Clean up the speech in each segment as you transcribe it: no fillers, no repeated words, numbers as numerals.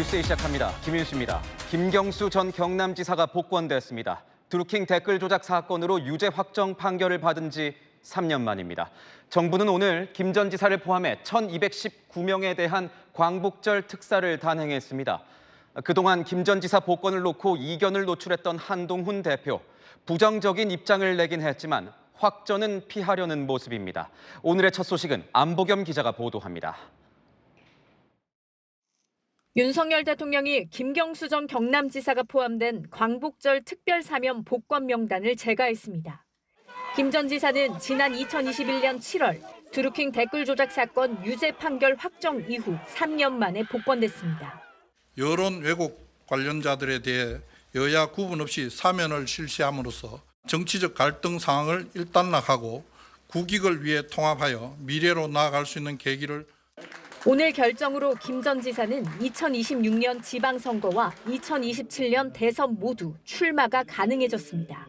뉴스 시작합니다. 김윤수입니다. 김경수 전 경남지사가 복권됐습니다. 드루킹 댓글 조작 사건으로 유죄 확정 판결을 받은 지 3년 만입니다. 정부는 오늘 김 전 지사를 포함해 1,219명에 대한 광복절 특사를 단행했습니다. 그동안 김 전 지사 복권을 놓고 이견을 노출했던 한동훈 대표. 부정적인 입장을 내긴 했지만 확전은 피하려는 모습입니다. 오늘의 첫 소식은 안보겸 기자가 보도합니다. 윤석열 대통령이 김경수 전 경남지사가 포함된 광복절 특별사면 복권 명단을 제거했습니다. 김 전 지사는 지난 2021년 7월 드루킹 댓글 조작 사건 유죄 판결 확정 이후 3년 만에 복권됐습니다. 여론 왜곡 관련자들에 대해 여야 구분 없이 사면을 실시함으로써 정치적 갈등 상황을 일단락하고 국익을 위해 통합하여 미래로 나아갈 수 있는 계기를 오늘 결정으로 김 전 지사는 2026년 지방선거와 2027년 대선 모두 출마가 가능해졌습니다.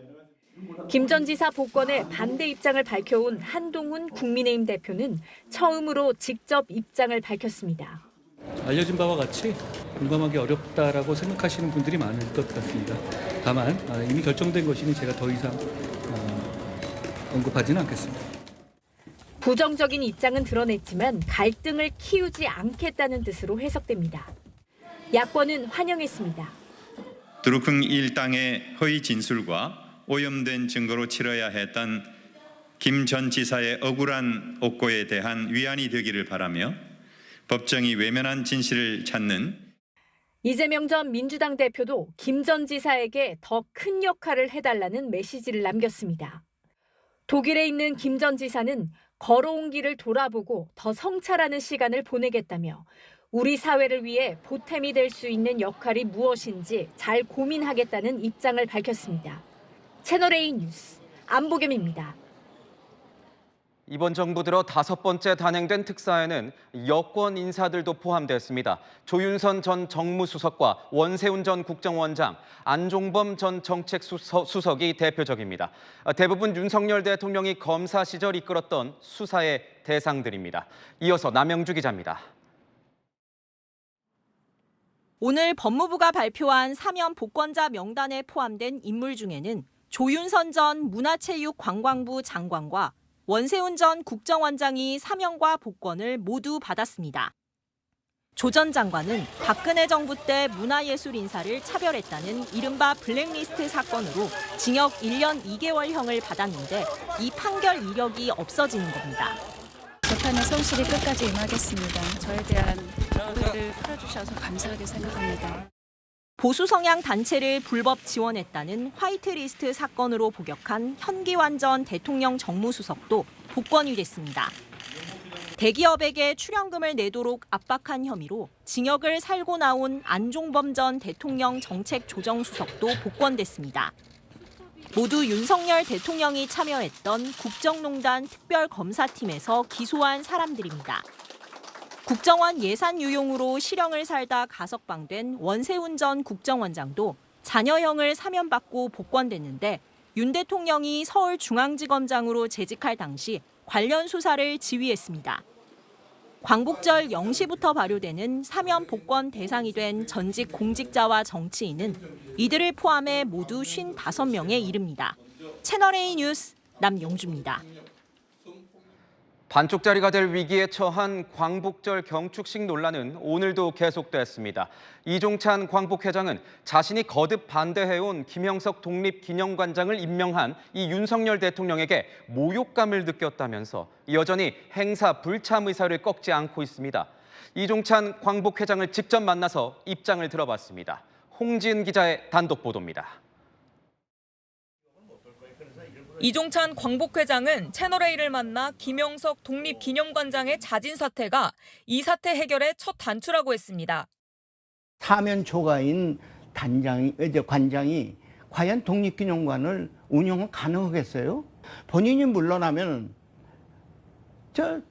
김 전 지사 복권에 반대 입장을 밝혀온 한동훈 국민의힘 대표는 처음으로 직접 입장을 밝혔습니다. 알려진 바와 같이 공감하기 어렵다라고 생각하시는 분들이 많을 것 같습니다. 다만 이미 결정된 것이니 제가 더 이상 언급하지는 않겠습니다. 부정적인 입장은 드러냈지만 갈등을 키우지 않겠다는 뜻으로 해석됩니다. 야권은 환영했습니다. 드루킹 일당의 허위 진술과 오염된 증거로 치러야 했던 김 전 지사의 억울한 옥고에 대한 위안이 되기를 바라며 법정이 외면한 진실을 찾는 이재명 전 민주당 대표도 김 전 지사에게 더 큰 역할을 해달라는 메시지를 남겼습니다. 독일에 있는 김 전 지사는 걸어온 길을 돌아보고 더 성찰하는 시간을 보내겠다며 우리 사회를 위해 보탬이 될 수 있는 역할이 무엇인지 잘 고민하겠다는 입장을 밝혔습니다. 채널A 뉴스 안보겸입니다. 이번 정부 들어 5번째 단행된 특사에는 여권 인사들도 포함됐습니다. 조윤선 전 정무수석과 원세훈 전 국정원장, 안종범 전 정책수석이 대표적입니다. 대부분 윤석열 대통령이 검사 시절 이끌었던 수사의 대상들입니다. 이어서 남영주 기자입니다. 오늘 법무부가 발표한 사면 복권자 명단에 포함된 인물 중에는 조윤선 전 문화체육관광부 장관과 원세훈 전 국정원장이 사면과 복권을 모두 받았습니다. 조 전 장관은 박근혜 정부 때 문화예술 인사를 차별했다는 이른바 블랙리스트 사건으로 징역 1년 2개월형을 받았는데 이 판결 이력이 없어지는 겁니다. 재판의 성실히 끝까지 임하겠습니다. 저에 대한 오해를 풀어주셔서 감사하게 생각합니다. 보수 성향 단체를 불법 지원했다는 화이트리스트 사건으로 복역한 현기환 전 대통령 정무수석도 복권이 됐습니다. 대기업에게 출연금을 내도록 압박한 혐의로 징역을 살고 나온 안종범 전 대통령 정책조정수석도 복권됐습니다. 모두 윤석열 대통령이 참여했던 국정농단 특별검사팀에서 기소한 사람들입니다. 국정원 예산 유용으로 실형을 살다 가석방된 원세훈 전 국정원장도 자녀형을 사면받고 복권됐는데 윤 대통령이 서울중앙지검장으로 재직할 당시 관련 수사를 지휘했습니다. 광복절 0시부터 발효되는 사면 복권 대상이 된 전직 공직자와 정치인은 이들을 포함해 모두 55명에 이릅니다. 채널A 뉴스 남용주입니다. 반쪽짜리가 될 위기에 처한 광복절 경축식 논란은 오늘도 계속됐습니다. 이종찬 광복회장은 자신이 거듭 반대해온 김형석 독립기념관장을 임명한 이 윤석열 대통령에게 모욕감을 느꼈다면서 여전히 행사 불참 의사를 꺾지 않고 있습니다. 이종찬 광복회장을 직접 만나서 입장을 들어봤습니다. 홍지은 기자의 단독 보도입니다. 이종찬 광복회장은 채널A를 만나 김형석 독립기념관장의 자진 사퇴가 이 사태 해결의 첫 단추라고 했습니다. 사면 초과인 관장이 과연 독립기념관을 운영은 가능하겠어요? 본인이 물러나면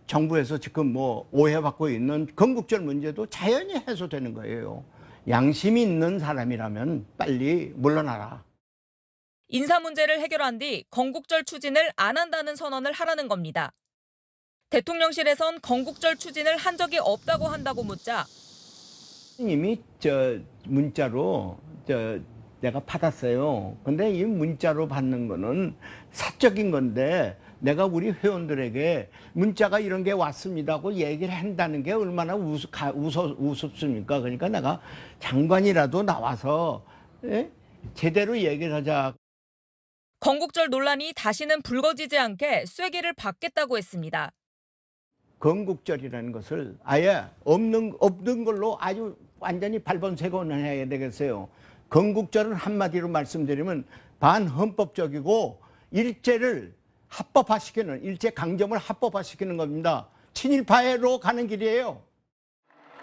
정부에서 지금 오해받고 있는 건국절 문제도 자연히 해소되는 거예요. 양심이 있는 사람이라면 빨리 물러나라. 인사 문제를 해결한 뒤 건국절 추진을 안 한다는 선언을 하라는 겁니다. 대통령실에선 건국절 추진을 한 적이 없다고 한다고 묻자 이미 문자로 내가 받았어요. 근데 이 문자로 받는 거는 사적인 건데 내가 우리 회원들에게 문자가 이런 게 왔습니다고 얘기를 한다는 게 얼마나 우습습니까? 그러니까 내가 장관이라도 나와서 제대로 얘기를 하자. 건국절 논란이 다시는 불거지지 않게 쐐기를 받겠다고 했습니다. 건국절이라는 것을 아예 없는 걸로 아주 완전히 발본색원해야 되겠어요. 건국절은 한마디로 말씀드리면 반헌법적이고 일제를 합법화시키는, 일제 강점을 합법화시키는 겁니다. 친일파로 가는 길이에요.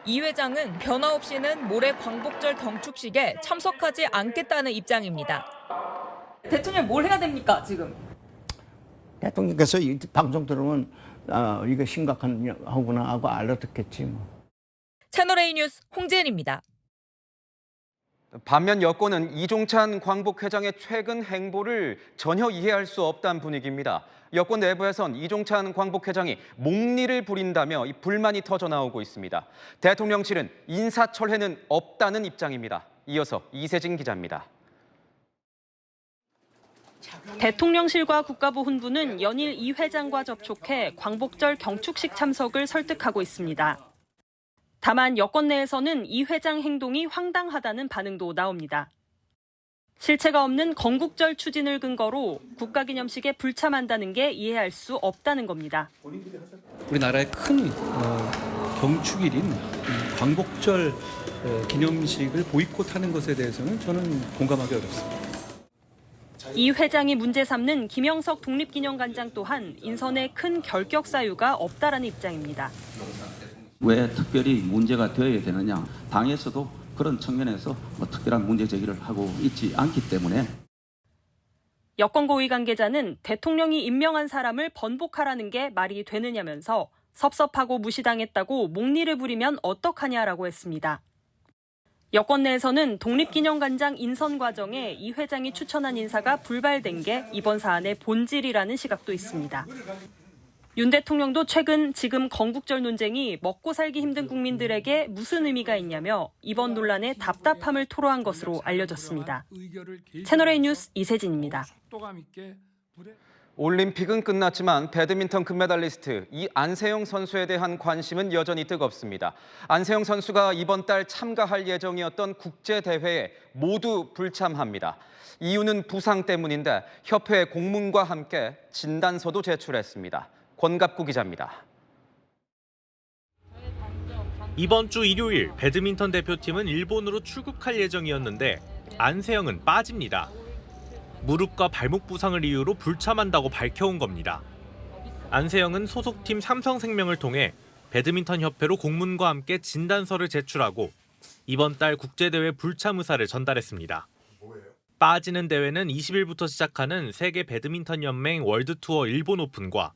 이 회장은 변화 없이는 모레 광복절 경축식에 참석하지 않겠다는 입장입니다. 대통령 뭘 해야 됩니까, 지금? 대통령께서 이 방송 들으면 이거 심각하구나 하고 알아듣겠지 뭐. 채널A 뉴스 홍재은입니다. 반면 여권은 이종찬 광복회장의 최근 행보를 전혀 이해할 수 없다는 분위기입니다. 여권 내부에선 이종찬 광복회장이 목리를 부린다며 불만이 터져나오고 있습니다. 대통령실은 인사철회는 없다는 입장입니다. 이어서 이세진 기자입니다. 대통령실과 국가부 훈부는 연일 이 회장과 접촉해 광복절 경축식 참석을 설득하고 있습니다. 다만 여권 내에서는 이 회장 행동이 황당하다는 반응도 나옵니다. 실체가 없는 건국절 추진을 근거로 국가기념식에 불참한다는 게 이해할 수 없다는 겁니다. 우리나라의 큰 경축일인 광복절 기념식을 보이콧하는 것에 대해서는 저는 공감하기 어렵습니다. 이 회장이 문제 삼는 김영석 독립기념관장 또한 인선에 큰 결격 사유가 없다라는 입장입니다. 왜 특별히 문제가 되어야 되느냐. 당에서도 그런 측면에서 특별한 문제 제기를 하고 있지 않기 때문에. 여권 고위 관계자는 대통령이 임명한 사람을 번복하라는 게 말이 되느냐면서 섭섭하고 무시당했다고 목리를 부리면 어떡하냐라고 했습니다. 여권 내에서는 독립기념관장 인선 과정에 이 회장이 추천한 인사가 불발된 게 이번 사안의 본질이라는 시각도 있습니다. 윤 대통령도 최근 지금 건국절 논쟁이 먹고 살기 힘든 국민들에게 무슨 의미가 있냐며 이번 논란에 답답함을 토로한 것으로 알려졌습니다. 채널A 뉴스 이세진입니다. 올림픽은 끝났지만 배드민턴 금메달리스트 안세영 선수에 대한 관심은 여전히 뜨겁습니다. 안세영 선수가 이번 달 참가할 예정이었던 국제대회에 모두 불참합니다. 이유는 부상 때문인데 협회 공문과 함께 진단서도 제출했습니다. 권갑구 기자입니다. 이번 주 일요일 배드민턴 대표팀은 일본으로 출국할 예정이었는데 안세영은 빠집니다. 무릎과 발목 부상을 이유로 불참한다고 밝혀온 겁니다. 안세영은 소속팀 삼성생명을 통해 배드민턴 협회로 공문과 함께 진단서를 제출하고 이번 달 국제대회 불참 의사를 전달했습니다. 빠지는 대회는 20일부터 시작하는 세계 배드민턴 연맹 월드투어 일본 오픈과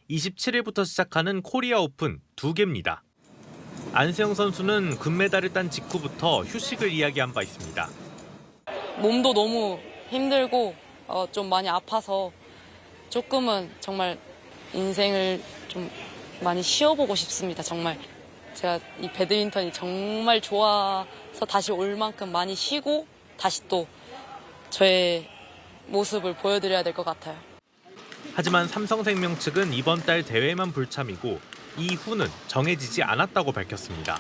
27일부터 시작하는 코리아 오픈 2개입니다. 안세영 선수는 금메달을 딴 직후부터 휴식을 이야기한 바 있습니다. 몸도 너무 힘들고 좀 많이 아파서 조금은 정말 인생을 좀 많이 쉬어보고 싶습니다. 정말 제가 이 배드민턴이 정말 좋아서 다시 올 만큼 많이 쉬고 다시 또 저의 모습을 보여드려야 될 것 같아요. 하지만 삼성생명 측은 이번 달 대회만 불참이고 이후는 정해지지 않았다고 밝혔습니다.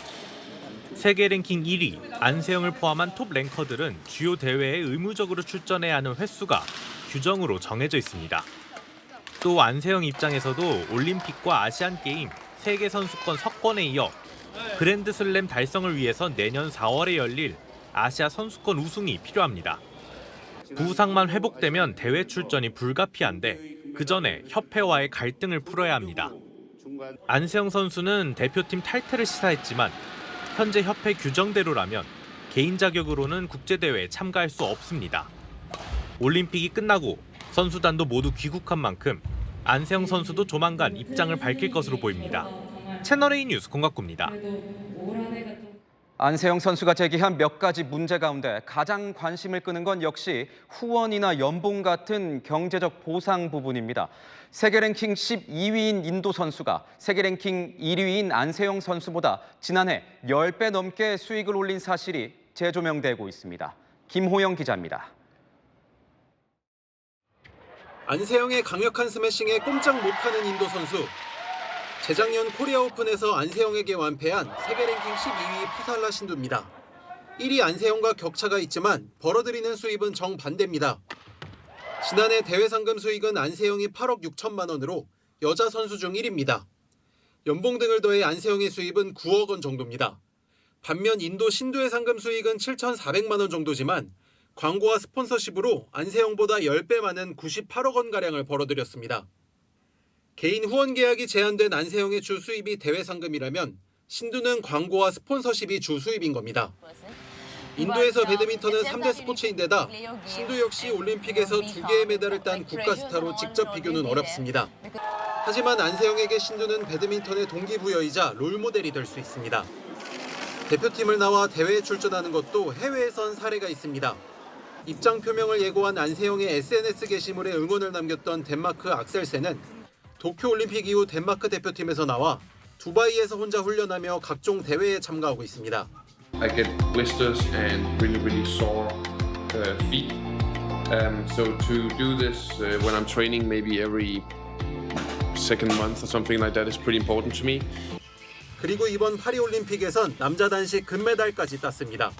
세계 랭킹 1위 안세영을 포함한 톱 랭커들은 주요 대회에 의무적으로 출전해야 하는 횟수가 규정으로 정해져 있습니다. 또 안세영 입장에서도 올림픽과 아시안게임, 세계선수권 석권에 이어 그랜드슬램 달성을 위해서 내년 4월에 열릴 아시아 선수권 우승이 필요합니다. 부상만 회복되면 대회 출전이 불가피한데 그 전에 협회와의 갈등을 풀어야 합니다. 안세영 선수는 대표팀 탈퇴를 시사했지만 현재 협회 규정대로라면 개인 자격으로는 국제대회에 참가할 수 없습니다. 올림픽이 끝나고 선수단도 모두 귀국한 만큼 안세영 선수도 조만간 입장을 밝힐 것으로 보입니다. 채널A 뉴스 권갑구입니다. 안세영 선수가 제기한 몇 가지 문제 가운데 가장 관심을 끄는 건 역시 후원이나 연봉 같은 경제적 보상 부분입니다. 세계 랭킹 12위인 인도 선수가 세계 랭킹 1위인 안세영 선수보다 지난해 10배 넘게 수익을 올린 사실이 재조명되고 있습니다. 김호영 기자입니다. 안세영의 강력한 스매싱에 꼼짝 못하는 인도 선수. 재작년 코리아 오픈에서 안세영에게 완패한 세계 랭킹 12위 푸살라 신두입니다. 1위 안세영과 격차가 있지만 벌어들이는 수입은 정반대입니다. 지난해 대회 상금 수익은 안세영이 8억 6천만 원으로 여자 선수 중 1위입니다. 연봉 등을 더해 안세영의 수입은 9억 원 정도입니다. 반면 인도 신두의 상금 수익은 7,400만 원 정도지만 광고와 스폰서십으로 안세영보다 10배 많은 98억 원가량을 벌어들였습니다. 개인 후원 계약이 제한된 안세영의 주 수입이 대회 상금이라면 신두는 광고와 스폰서십이 주 수입인 겁니다. 인도에서 배드민턴은 3대 스포츠인데다 신두 역시 올림픽에서 2개의 메달을 딴 국가 스타로 직접 비교는 어렵습니다. 하지만 안세영에게 신두는 배드민턴의 동기부여이자 롤모델이 될 수 있습니다. 대표팀을 나와 대회에 출전하는 것도 해외에선 사례가 있습니다. 입장 표명을 예고한 안세영의 SNS 게시물에 응원을 남겼던 덴마크 악셀센은 도쿄올림픽 이후 덴마크 대표팀에서 나와 두바이에서 혼자 훈련하며 각종 대회에 참가하고 있습니다. I get blisters and really sore feet. So to do this when I'm training maybe every second month or something like that is pretty important to me. 그리고 이번 파리올림픽에선 남자 단식 금메달까지 땄습니다.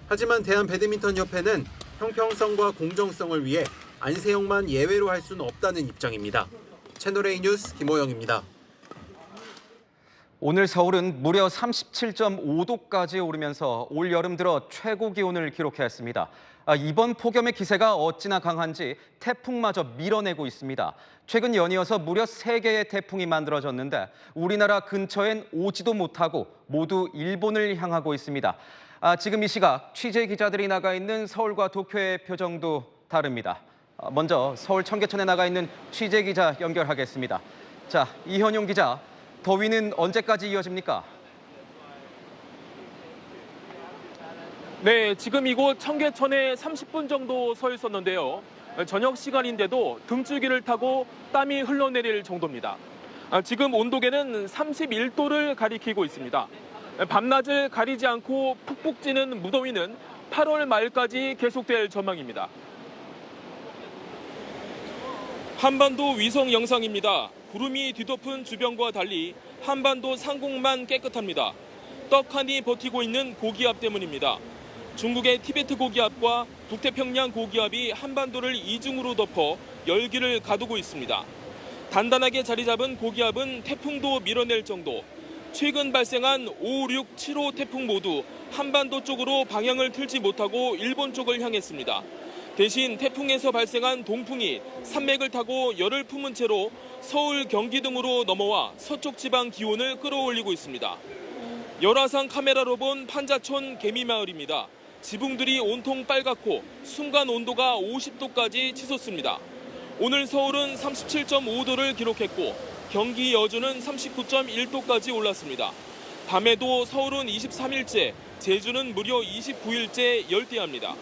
하지만 대한배드민턴협회는 형평성과 공정성을 위해 안세영만 예외로 할 수는 없다는 입장입니다. 채널A 뉴스 김호영입니다. 오늘 서울은 무려 37.5도까지 오르면서 올 여름 들어 최고 기온을 기록했습니다. 이번 폭염의 기세가 어찌나 강한지 태풍마저 밀어내고 있습니다. 최근 연이어서 무려 3개의 태풍이 만들어졌는데 우리나라 근처엔 오지도 못하고 모두 일본을 향하고 있습니다. 지금 이 시각 취재 기자들이 나가 있는 서울과 도쿄의 표정도 다릅니다. 먼저 서울 청계천에 나가 있는 취재 기자 연결하겠습니다. 자, 이현용 기자, 더위는 언제까지 이어집니까? 네, 지금 이곳 청계천에 30분 정도 서 있었는데요. 저녁 시간인데도 등줄기를 타고 땀이 흘러내릴 정도입니다. 지금 온도계는 31도를 가리키고 있습니다. 밤낮을 가리지 않고 푹푹 찌는 무더위는 8월 말까지 계속될 전망입니다. 한반도 위성 영상입니다. 구름이 뒤덮은 주변과 달리 한반도 상공만 깨끗합니다. 떡하니 버티고 있는 고기압 때문입니다. 중국의 티베트 고기압과 북태평양 고기압이 한반도를 이중으로 덮어 열기를 가두고 있습니다. 단단하게 자리 잡은 고기압은 태풍도 밀어낼 정도. 최근 발생한 5, 6, 7호 태풍 모두 한반도 쪽으로 방향을 틀지 못하고 일본 쪽을 향했습니다. 대신 태풍에서 발생한 동풍이 산맥을 타고 열을 품은 채로 서울, 경기 등으로 넘어와 서쪽 지방 기온을 끌어올리고 있습니다. 열화상 카메라로 본 판자촌 개미마을입니다. 지붕들이 온통 빨갛고 순간 온도가 50도까지 치솟습니다. 오늘 서울은 37.5도를 기록했고 경기 여주는 39.1도까지 올랐습니다. 밤에도 서울은 23일째, 제주는 무려 29일째 열대야입니다.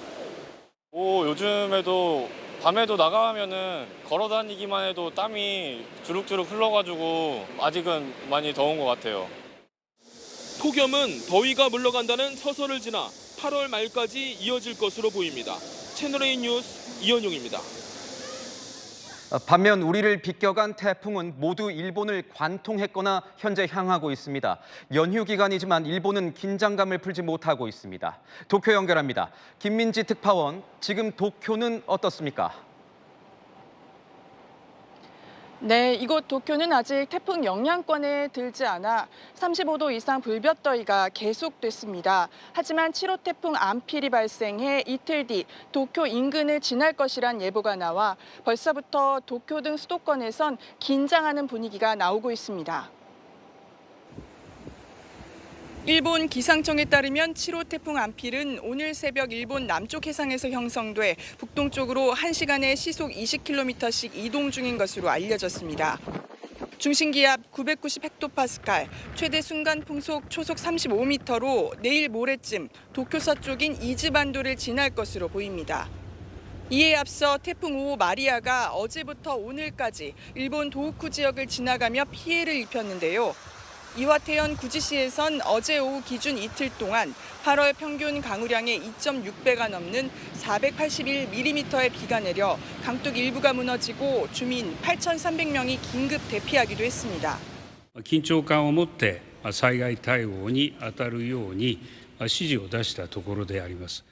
요즘에도 밤에도 나가면은 걸어 다니기만 해도 땀이 주룩주룩 흘러가지고 아직은 많이 더운 것 같아요. 폭염은 더위가 물러간다는 처서를 지나 8월 말까지 이어질 것으로 보입니다. 채널A 뉴스 이현용입니다. 반면 우리를 비껴간 태풍은 모두 일본을 관통했거나 현재 향하고 있습니다. 연휴 기간이지만 일본은 긴장감을 풀지 못하고 있습니다. 도쿄 연결합니다. 김민지 특파원, 지금 도쿄는 어떻습니까? 네, 이곳 도쿄는 아직 태풍 영향권에 들지 않아 35도 이상 불볕더위가 계속됐습니다. 하지만 7호 태풍 안필이 발생해 이틀 뒤 도쿄 인근을 지날 것이란 예보가 나와 벌써부터 도쿄 등 수도권에선 긴장하는 분위기가 나오고 있습니다. 일본 기상청에 따르면 7호 태풍 안필은 오늘 새벽 일본 남쪽 해상에서 형성돼 북동쪽으로 1시간에 시속 20km씩 이동 중인 것으로 알려졌습니다. 중심기압 990헥토파스칼, 최대 순간 풍속 초속 35m로 내일 모레쯤 도쿄 서쪽인 이즈반도를 지날 것으로 보입니다. 이에 앞서 태풍 5호 마리아가 어제부터 오늘까지 일본 도호쿠 지역을 지나가며 피해를 입혔는데요. 이와테현 구지시에선 어제 오후 기준 이틀 동안 8월 평균 강우량의 2.6배가 넘는 481mm의 비가 내려 강둑 일부가 무너지고 주민 8,300명이 긴급 대피하기도 했습니다. 緊張感を持って災害対応に当たるように指示を出したところであります。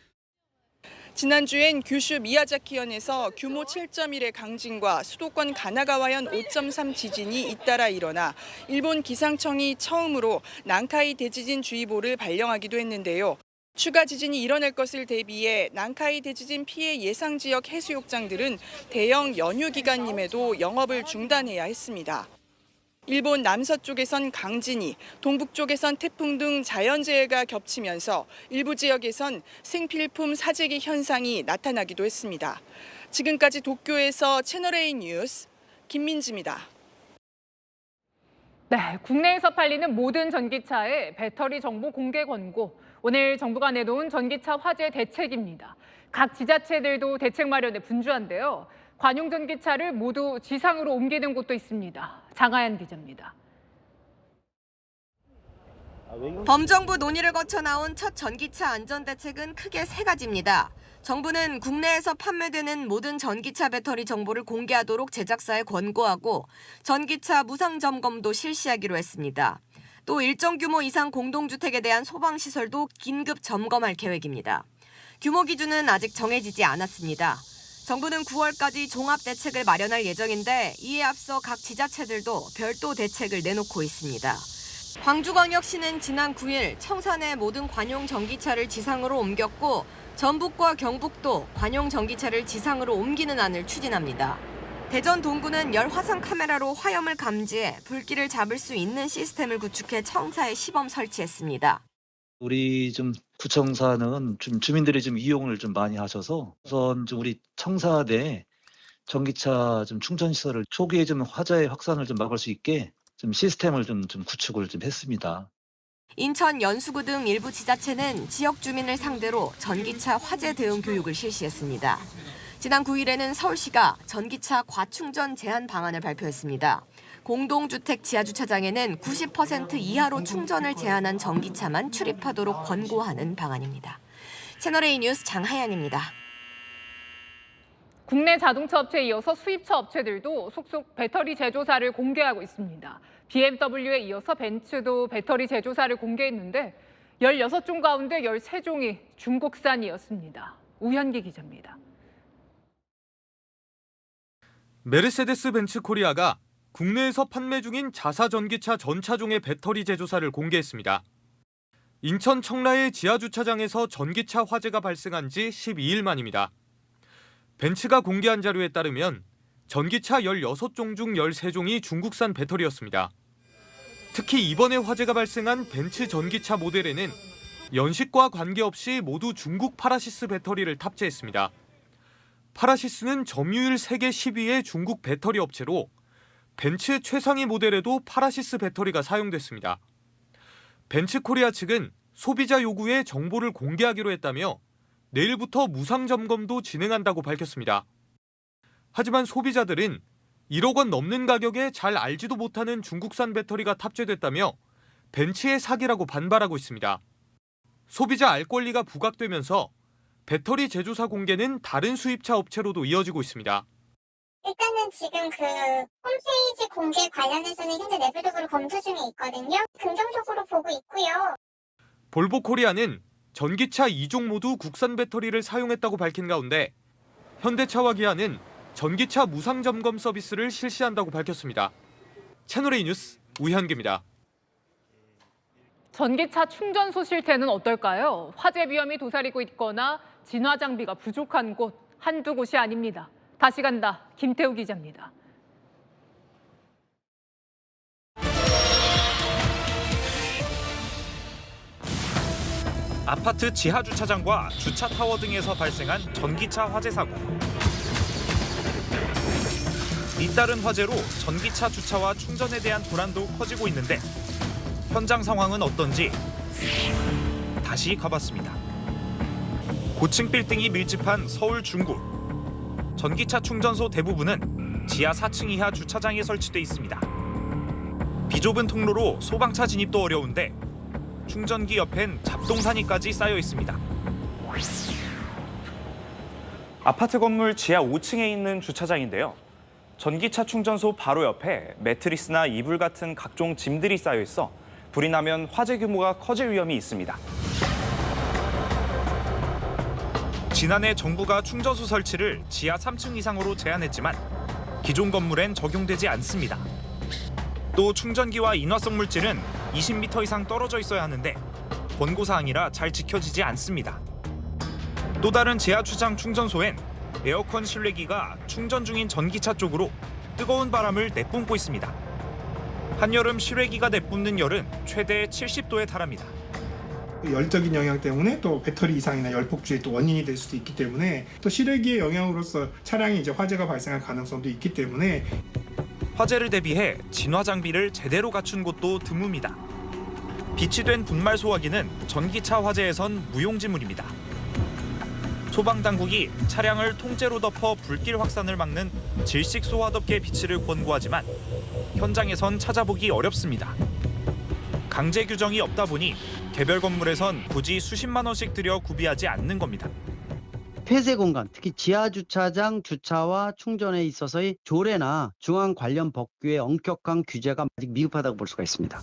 지난주엔 규슈 미야자키현에서 규모 7.1의 강진과 수도권 가나가와현 5.3 지진이 잇따라 일어나 일본 기상청이 처음으로 난카이 대지진 주의보를 발령하기도 했는데요. 추가 지진이 일어날 것을 대비해 난카이 대지진 피해 예상 지역 해수욕장들은 대형 연휴 기간임에도 영업을 중단해야 했습니다. 일본 남서쪽에선 강진이, 동북쪽에선 태풍 등 자연재해가 겹치면서 일부 지역에선 생필품 사재기 현상이 나타나기도 했습니다. 지금까지 도쿄에서 채널A 뉴스 김민지입니다. 네, 국내에서 팔리는 모든 전기차의 배터리 정보 공개 권고. 오늘 정부가 내놓은 전기차 화재 대책입니다. 각 지자체들도 대책 마련에 분주한데요. 관용 전기차를 모두 지상으로 옮기는 곳도 있습니다. 장하연 기자입니다. 범정부 논의를 거쳐 나온 첫 전기차 안전대책은 크게 세 가지입니다. 정부는 국내에서 판매되는 모든 전기차 배터리 정보를 공개하도록 제작사에 권고하고 전기차 무상 점검도 실시하기로 했습니다. 또 일정 규모 이상 공동주택에 대한 소방시설도 긴급 점검할 계획입니다. 규모 기준은 아직 정해지지 않았습니다. 정부는 9월까지 종합대책을 마련할 예정인데 이에 앞서 각 지자체들도 별도 대책을 내놓고 있습니다. 광주광역시는 지난 9일 청산의 모든 관용 전기차를 지상으로 옮겼고 전북과 경북도 관용 전기차를 지상으로 옮기는 안을 추진합니다. 대전 동구는 열화상 카메라로 화염을 감지해 불길을 잡을 수 있는 시스템을 구축해 청사에 시범 설치했습니다. 우리 좀 구청사는 좀 주민들이 좀 이용을 좀 많이 하셔서 우선 좀 우리 청사 내 전기차 좀 충전 시설을 초기에 좀 화재 확산을 좀 막을 수 있게 좀 시스템을 좀 구축을 좀 했습니다. 인천, 연수구 등 일부 지자체는 지역 주민을 상대로 전기차 화재 대응 교육을 실시했습니다. 지난 9일에는 서울시가 전기차 과충전 제한 방안을 발표했습니다. 공동주택 지하주차장에는 90% 이하로 충전을 제한한 전기차만 출입하도록 권고하는 방안입니다. 채널A 뉴스 장하연입니다. 국내 자동차 업체에 이어서 수입차 업체들도 속속 배터리 제조사를 공개하고 있습니다. BMW에 이어서 벤츠도 배터리 제조사를 공개했는데 16종 가운데 13종이 중국산이었습니다. 우현기 기자입니다. 메르세데스 벤츠 코리아가 국내에서 판매 중인 자사 전기차 전 차종의 배터리 제조사를 공개했습니다. 인천 청라의 지하주차장에서 전기차 화재가 발생한 지 12일 만입니다. 벤츠가 공개한 자료에 따르면 전기차 16종 중 13종이 중국산 배터리였습니다. 특히 이번에 화재가 발생한 벤츠 전기차 모델에는 연식과 관계없이 모두 중국 파라시스 배터리를 탑재했습니다. 파라시스는 점유율 세계 10위의 중국 배터리 업체로 벤츠 최상위 모델에도 파라시스 배터리가 사용됐습니다. 벤츠 코리아 측은 소비자 요구에 정보를 공개하기로 했다며 내일부터 무상 점검도 진행한다고 밝혔습니다. 하지만 소비자들은 1억 원 넘는 가격에 잘 알지도 못하는 중국산 배터리가 탑재됐다며 벤츠의 사기라고 반발하고 있습니다. 소비자 알 권리가 부각되면서 배터리 제조사 공개는 다른 수입차 업체로도 이어지고 있습니다. 일단은 지금 홈페이지 공개 관련해서는 현재 내부적으로 검토 중에 있거든요. 긍정적으로 보고 있고요. 볼보 코리아는 전기차 2종 모두 국산 배터리를 사용했다고 밝힌 가운데 현대차와 기아는 전기차 무상 점검 서비스를 실시한다고 밝혔습니다. 채널A 뉴스 우현기입니다. 전기차 충전소 실태는 어떨까요? 화재 위험이 도사리고 있거나 진화 장비가 부족한 곳 한두 곳이 아닙니다. 다시 간다. 김태우 기자입니다. 아파트 지하주차장과 주차타워 등에서 발생한 전기차 화재 사고. 잇따른 화재로 전기차 주차와 충전에 대한 불안도 커지고 있는데 현장 상황은 어떤지 다시 가봤습니다. 고층 빌딩이 밀집한 서울 중구. 전기차 충전소 대부분은 지하 4층 이하 주차장에 설치돼 있습니다. 비좁은 통로로 소방차 진입도 어려운데 충전기 옆엔 잡동사니까지 쌓여 있습니다. 아파트 건물 지하 5층에 있는 주차장인데요. 전기차 충전소 바로 옆에 매트리스나 이불 같은 각종 짐들이 쌓여 있어 불이 나면 화재 규모가 커질 위험이 있습니다. 지난해 정부가 충전소 설치를 지하 3층 이상으로 제한했지만 기존 건물엔 적용되지 않습니다. 또 충전기와 인화성 물질은 20m 이상 떨어져 있어야 하는데 권고사항이라 잘 지켜지지 않습니다. 또 다른 지하주차장 충전소엔 에어컨 실외기가 충전 중인 전기차 쪽으로 뜨거운 바람을 내뿜고 있습니다. 한여름 실외기가 내뿜는 열은 최대 70도에 달합니다. 열적인 영향 때문에 또 배터리 이상이나 열폭주의 또 원인이 될 수도 있기 때문에 또 실외기의 영향으로서 차량이 이제 화재가 발생할 가능성도 있기 때문에 화재를 대비해 진화 장비를 제대로 갖춘 곳도 드뭅니다. 비치된 분말 소화기는 전기차 화재에선 무용지물입니다. 소방당국이 차량을 통째로 덮어 불길 확산을 막는 질식 소화덮개 비치를 권고하지만 현장에선 찾아보기 어렵습니다. 강제 규정이 없다 보니 개별 건물에선 굳이 수십만 원씩 들여 구비하지 않는 겁니다. 폐쇄 공간, 특히 지하 주차장 주차와 충전에 있어서의 조례나 중앙 관련 법규의 엄격한 규제가 아직 미흡하다고 볼 수가 있습니다.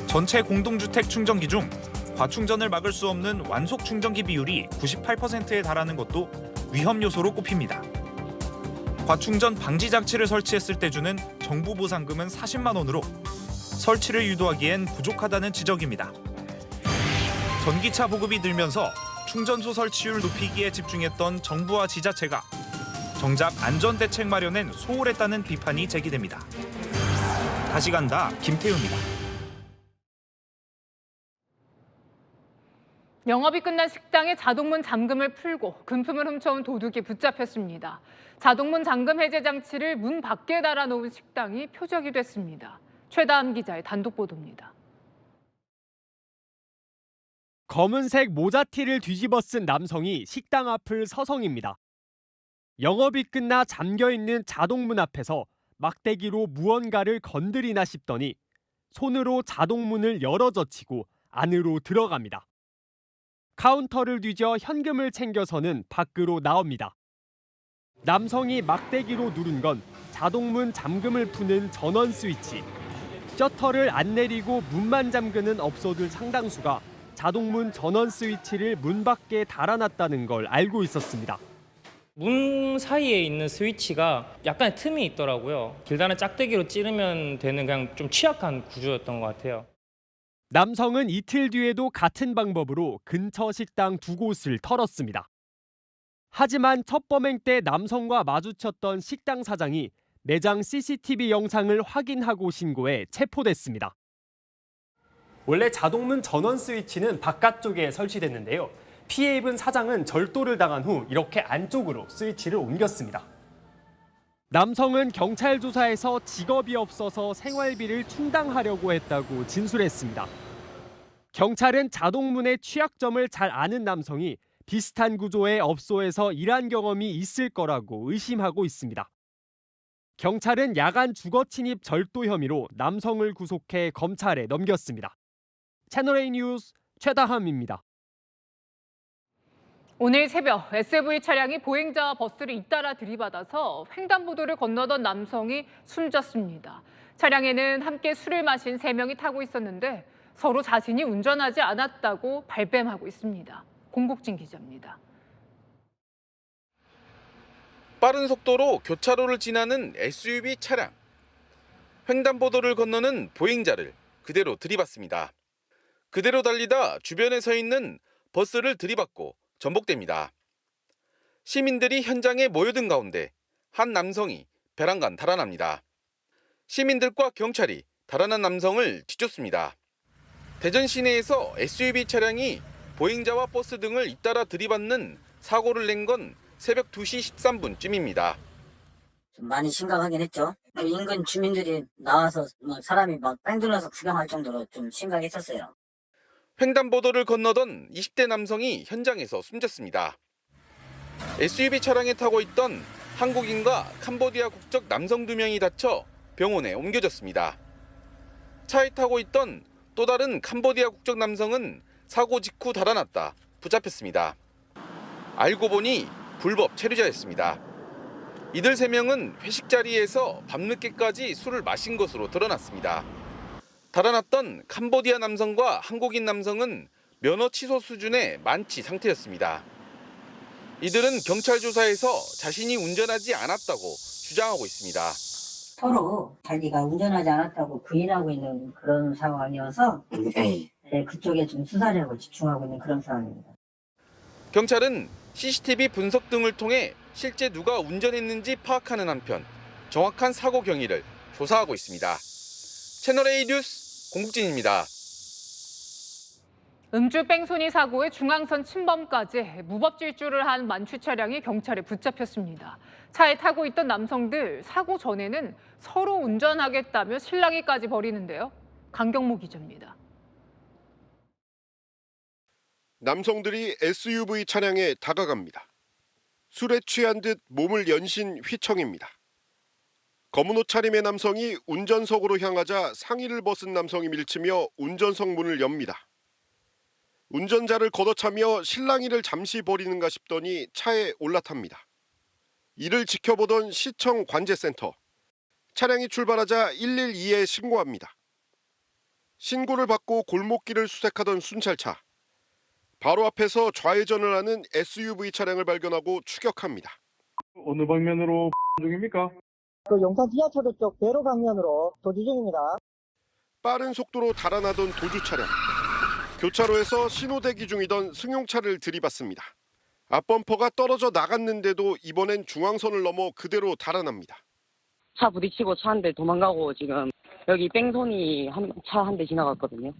전체 공동주택 충전기 중 과충전을 막을 수 없는 완속 충전기 비율이 98%에 달하는 것도 위험 요소로 꼽힙니다. 과충전 방지 장치를 설치했을 때 주는 정부 보상금은 40만 원으로 설치를 유도하기엔 부족하다는 지적입니다. 전기차 보급이 늘면서 충전소 설치율 높이기에 집중했던 정부와 지자체가 정작 안전대책 마련엔 소홀했다는 비판이 제기됩니다. 다시 간다, 김태우입니다. 영업이 끝난 식당에 자동문 잠금을 풀고 금품을 훔쳐온 도둑이 붙잡혔습니다. 자동문 잠금 해제 장치를 문 밖에 달아놓은 식당이 표적이 됐습니다. 최다함 기자의 단독 보도입니다. 검은색 모자티를 뒤집어 쓴 남성이 식당 앞을 서성입니다. 영업이 끝나 잠겨있는 자동문 앞에서 막대기로 무언가를 건드리나 싶더니 손으로 자동문을 열어젖히고 안으로 들어갑니다. 카운터를 뒤져 현금을 챙겨서는 밖으로 나옵니다. 남성이 막대기로 누른 건 자동문 잠금을 푸는 전원 스위치. 셔터를 안 내리고 문만 잠그는 업소들 상당수가 자동문 전원 스위치를 문 밖에 달아놨다는 걸 알고 있었습니다. 문 사이에 있는 스위치가 약간의 틈이 있더라고요. 길다란 짝대기로 찌르면 되는 그냥 좀 취약한 구조였던 것 같아요. 남성은 이틀 뒤에도 같은 방법으로 근처 식당 두 곳을 털었습니다. 하지만 첫 범행 때 남성과 마주쳤던 식당 사장이 매장 CCTV 영상을 확인하고 신고해 체포됐습니다. 원래 자동문 전원 스위치는 바깥쪽에 설치됐는데요. 피해 입은 사장은 절도를 당한 후 이렇게 안쪽으로 스위치를 옮겼습니다. 남성은 경찰 조사에서 직업이 없어서 생활비를 충당하려고 했다고 진술했습니다. 경찰은 자동문의 취약점을 잘 아는 남성이 비슷한 구조의 업소에서 일한 경험이 있을 거라고 의심하고 있습니다. 경찰은 야간 주거 침입 절도 혐의로 남성을 구속해 검찰에 넘겼습니다. 채널A 뉴스 최다함입니다. 오늘 새벽 SUV 차량이 보행자와 버스를 잇따라 들이받아서 횡단보도를 건너던 남성이 숨졌습니다. 차량에는 함께 술을 마신 3명이 타고 있었는데 서로 자신이 운전하지 않았다고 발뺌하고 있습니다. 공국진 기자입니다. 빠른 속도로 교차로를 지나는 SUV 차량. 횡단보도를 건너는 보행자를 그대로 들이받습니다. 그대로 달리다 주변에 서 있는 버스를 들이받고 전복됩니다. 시민들이 현장에 모여든 가운데 한 남성이 베란간 달아납니다. 시민들과 경찰이 달아난 남성을 뒤쫓습니다. 대전 시내에서 SUV 차량이 보행자와 버스 등을 잇따라 들이받는 사고를 낸 건 새벽 2시 13분쯤입니다. 좀 많이 심각하긴 했죠. 인근 주민들이 나와서 막 사람이 막 뺑돌려서 구경할 정도로 좀 심각했었어요. 횡단보도를 건너던 20대 남성이 현장에서 숨졌습니다. SUV 차량에 타고 있던 한국인과 캄보디아 국적 남성 2명이 다쳐 병원에 옮겨졌습니다. 차에 타고 있던 또 다른 캄보디아 국적 남성은 사고 직후 달아났다 붙잡혔습니다. 알고 보니 불법 체류자였습니다. 이들 3명은 회식 자리에서 밤늦게까지 술을 마신 것으로 드러났습니다. 달아났던 캄보디아 남성과 한국인 남성은 면허 취소 수준의 만취 상태였습니다. 이들은 경찰 조사에서 자신이 운전하지 않았다고 주장하고 있습니다. 서로 자기가 운전하지 않았다고 부인하고 있는 그런 상황이어서 그쪽에 좀 수사를 하고 집중하고 있는 그런 상황입니다. 경찰은 CCTV 분석 등을 통해 실제 누가 운전했는지 파악하는 한편 정확한 사고 경위를 조사하고 있습니다. 채널A 뉴스 공국진입니다. 음주 뺑소니 사고의 중앙선 침범까지 무법 질주를 한 만취 차량이 경찰에 붙잡혔습니다. 차에 타고 있던 남성들 사고 전에는 서로 운전하겠다며 실랑이까지 벌이는데요. 강경모 기자입니다. 남성들이 SUV 차량에 다가갑니다. 술에 취한 듯 몸을 연신 휘청입니다. 검은 옷 차림의 남성이 운전석으로 향하자 상의를 벗은 남성이 밀치며 운전석 문을 엽니다. 운전자를 걷어차며 실랑이를 잠시 벌이는가 싶더니 차에 올라탑니다. 이를 지켜보던 시청 관제센터. 차량이 출발하자 112에 신고합니다. 신고를 받고 골목길을 수색하던 순찰차. 바로 앞에서 좌회전을 하는 SUV 차량을 발견하고 추격합니다. 어느 방면으로 중입니까? 용산 지하철도 쪽 대로 방면으로 도주 중입니다. 빠른 속도로 달아나던 도주 차량. 교차로에서 신호 대기 중이던 승용차를 들이받습니다. 앞범퍼가 떨어져 나갔는데도 이번엔 중앙선을 넘어 그대로 달아납니다. 차 부딪히고 차 한 대 도망가고 지금 여기 뺑소니 차 한 대 지나갔거든요.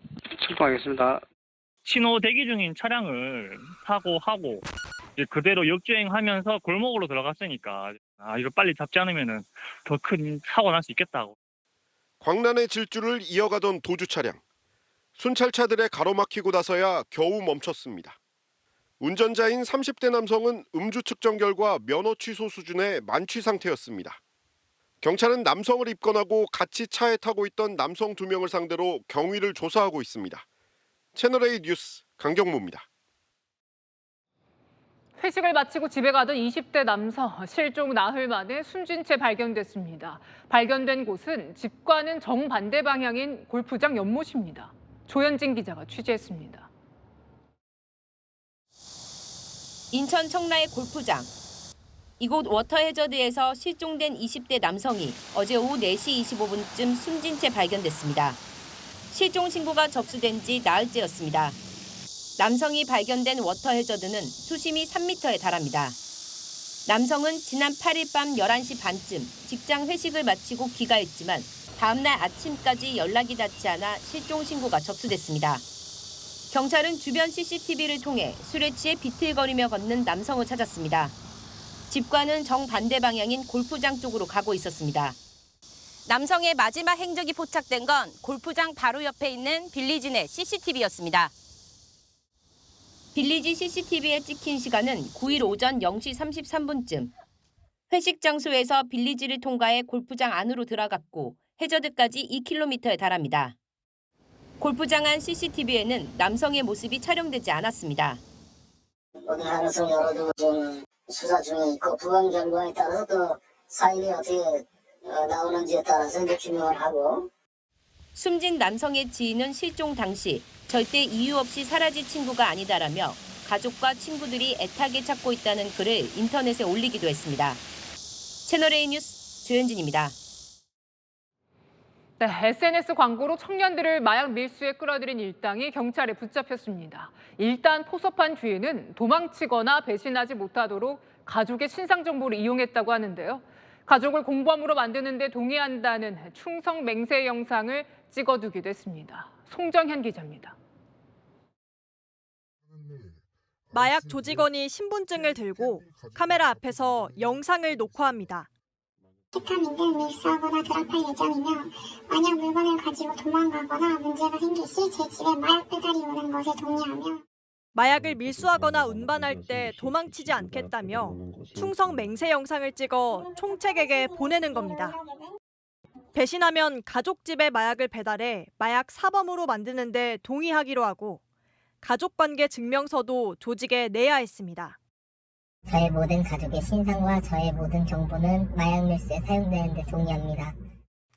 출동하겠습니다. 신호 대기 중인 차량을 사고하고 그대로 역주행하면서 골목으로 들어갔으니까 이걸 빨리 잡지 않으면 더 큰 사고 날 수 있겠다고. 광란의 질주를 이어가던 도주 차량. 순찰차들에 가로막히고 나서야 겨우 멈췄습니다. 운전자인 30대 남성은 음주 측정 결과 면허 취소 수준의 만취 상태였습니다. 경찰은 남성을 입건하고 같이 차에 타고 있던 남성 2명을 상대로 경위를 조사하고 있습니다. 채널A 뉴스 강경모입니다. 회식을 마치고 집에 가던 20대 남성 실종 나흘 만에 숨진 채 발견됐습니다. 발견된 곳은 집과는 정반대 방향인 골프장 연못입니다. 조현진 기자가 취재했습니다. 인천 청라의 골프장. 이곳 워터 해저드에서 실종된 20대 남성이 어제 오후 4시 25분쯤 숨진 채 발견됐습니다. 실종 신고가 접수된 지 나흘째였습니다. 남성이 발견된 워터 해저드는 수심이 3m에 달합니다. 남성은 지난 8일 밤 11시 반쯤 직장 회식을 마치고 귀가했지만 다음날 아침까지 연락이 닿지 않아 실종 신고가 접수됐습니다. 경찰은 주변 CCTV를 통해 술에 취해 비틀거리며 걷는 남성을 찾았습니다. 집과는 정반대 방향인 골프장 쪽으로 가고 있었습니다. 남성의 마지막 행적이 포착된 건 골프장 바로 옆에 있는 빌리지 내 CCTV였습니다. 빌리지 CCTV에 찍힌 시간은 9일 오전 0시 33분쯤. 회식 장소에서 빌리지를 통과해 골프장 안으로 들어갔고 해저드까지 2km에 달합니다. 골프장 안 CCTV에는 남성의 모습이 촬영되지 않았습니다. 오늘 하나씩 열어두고 지금 수사 중에 있고 부검 결과에 따라서 또 사인이 어떻게 나오는지에 따라서 이제 규명을 하고. 숨진 남성의 지인은 실종 당시 절대 이유 없이 사라진 친구가 아니다라며 가족과 친구들이 애타게 찾고 있다는 글을 인터넷에 올리기도 했습니다. 채널A 뉴스 조현진입니다. 네, SNS 광고로 청년들을 마약 밀수에 끌어들인 일당이 경찰에 붙잡혔습니다. 일단 포섭한 뒤에는 도망치거나 배신하지 못하도록 가족의 신상 정보를 이용했다고 하는데요. 가족을 공범으로 만드는 데 동의한다는 충성 맹세 영상을 찍어두기도 했습니다. 송정현 기자입니다. 마약 조직원이 신분증을 들고 카메라 앞에서 영상을 녹화합니다. 케타민 등 밀수하거나 드랍할 예정이며 만약 물건을 가지고 도망가거나 문제가 생길 시 제 집에 마약 배달이 오는 것에 동의하며 마약을 밀수하거나 운반할 때 도망치지 않겠다며 충성 맹세 영상을 찍어 총책에게 보내는 겁니다. 배신하면 가족 집에 마약을 배달해 마약 사범으로 만드는 데 동의하기로 하고 가족관계 증명서도 조직에 내야 했습니다. 저의 모든 가족의 신상과 저의 모든 정보는 마약 밀수에 사용되는 데 동의합니다.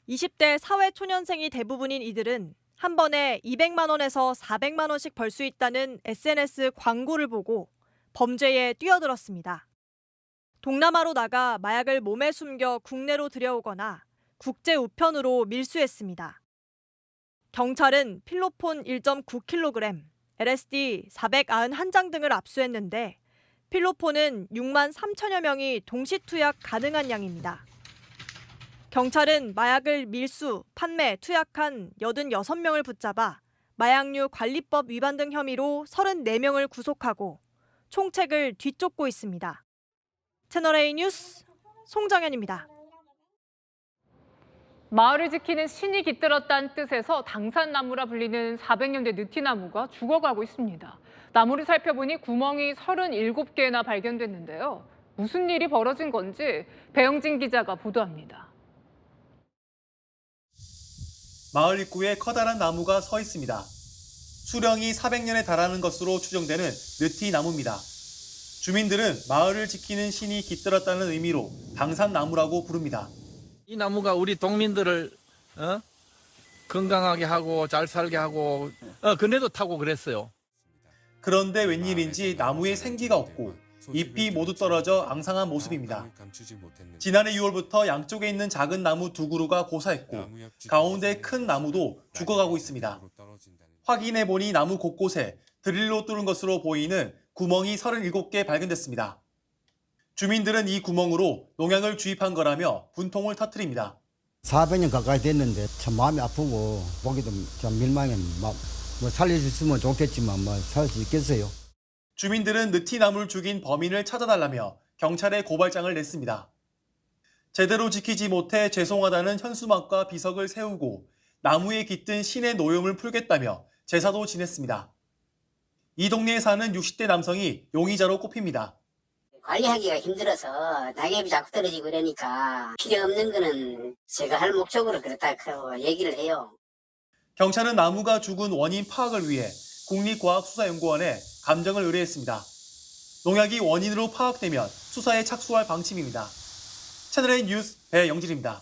20대 사회초년생이 대부분인 이들은 한 번에 200만 원에서 400만 원씩 벌 수 있다는 SNS 광고를 보고 범죄에 뛰어들었습니다. 동남아로 나가 마약을 몸에 숨겨 국내로 들여오거나 국제 우편으로 밀수했습니다. 경찰은 필로폰 1.9kg, LSD 491장 등을 압수했는데 필로폰은 6만 3천여 명이 동시 투약 가능한 양입니다. 경찰은 마약을 밀수, 판매, 투약한 86명을 붙잡아 마약류 관리법 위반 등 혐의로 34명을 구속하고 총책을 뒤쫓고 있습니다. 채널A 뉴스 송정현입니다. 마을을 지키는 신이 깃들었다는 뜻에서 당산나무라 불리는 400년 된 느티나무가 죽어가고 있습니다. 나무를 살펴보니 구멍이 37개나 발견됐는데요. 무슨 일이 벌어진 건지 배영진 기자가 보도합니다. 마을 입구에 커다란 나무가 서 있습니다. 수령이 400년에 달하는 것으로 추정되는 느티나무입니다. 주민들은 마을을 지키는 신이 깃들었다는 의미로 당산나무라고 부릅니다. 이 나무가 우리 동민들을 건강하게 하고 잘 살게 하고 그네도 타고 그랬어요. 그런데 웬일인지 나무에 생기가 없고 잎이 모두 떨어져 앙상한 모습입니다. 지난해 6월부터 양쪽에 있는 작은 나무 2그루가 고사했고 가운데 큰 나무도 죽어가고 있습니다. 확인해보니 나무 곳곳에 드릴로 뚫은 것으로 보이는 구멍이 37개 발견됐습니다. 주민들은 이 구멍으로 농약을 주입한 거라며 분통을 터뜨립니다. 400년 가까이 됐는데 참 마음이 아프고 보기도 참 밀망해. 뭐 살릴 수 있으면 좋겠지만 뭐 살 수 있겠어요. 주민들은 느티나무를 죽인 범인을 찾아달라며 경찰에 고발장을 냈습니다. 제대로 지키지 못해 죄송하다는 현수막과 비석을 세우고 나무에 깃든 신의 노염을 풀겠다며 제사도 지냈습니다. 이 동네에 사는 60대 남성이 용의자로 꼽힙니다. 관리하기가 힘들어서 낙엽이 자꾸 떨어지고 이러니까 필요 없는 거는 제가 할 목적으로 그렇다고 얘기를 해요. 경찰은 나무가 죽은 원인 파악을 위해 국립과학수사연구원에 감정을 의뢰했습니다. 농약이 원인으로 파악되면 수사에 착수할 방침입니다. 채널A 뉴스 배영진입니다.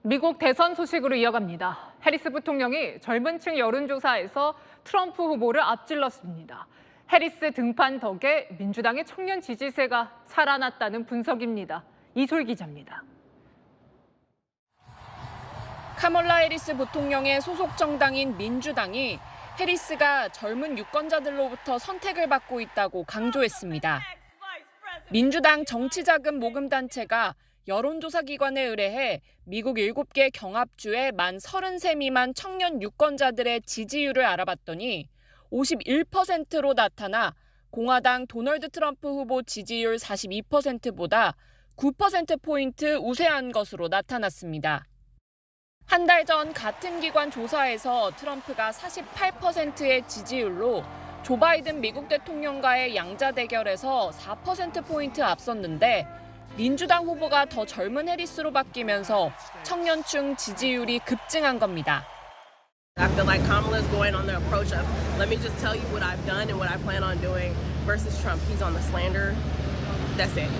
미국 대선 소식으로 이어갑니다. 해리스 부통령이 젊은 층 여론조사에서 트럼프 후보를 앞질렀습니다. 해리스 등판 덕에 민주당의 청년 지지세가 살아났다는 분석입니다. 이솔 기자입니다. 카멀라 해리스 부통령의 소속 정당인 민주당이 해리스가 젊은 유권자들로부터 선택을 받고 있다고 강조했습니다. 민주당 정치자금 모금단체가 여론조사 기관에 의뢰해 미국 7개 경합주의 만 33 미만 청년 유권자들의 지지율을 알아봤더니 51%로 나타나 공화당 도널드 트럼프 후보 지지율 42%보다 9%포인트 우세한 것으로 나타났습니다. 한 달 전 같은 기관 조사에서 트럼프가 48%의 지지율로 조 바이든 미국 대통령과의 양자 대결에서 4%포인트 앞섰는데 민주당 후보가 더 젊은 해리스로 바뀌면서 청년층 지지율이 급증한 겁니다. I feel like Kamala's going on the approach of let me just tell you what I've done and what I plan on doing versus Trump. He's on the slander. That's it.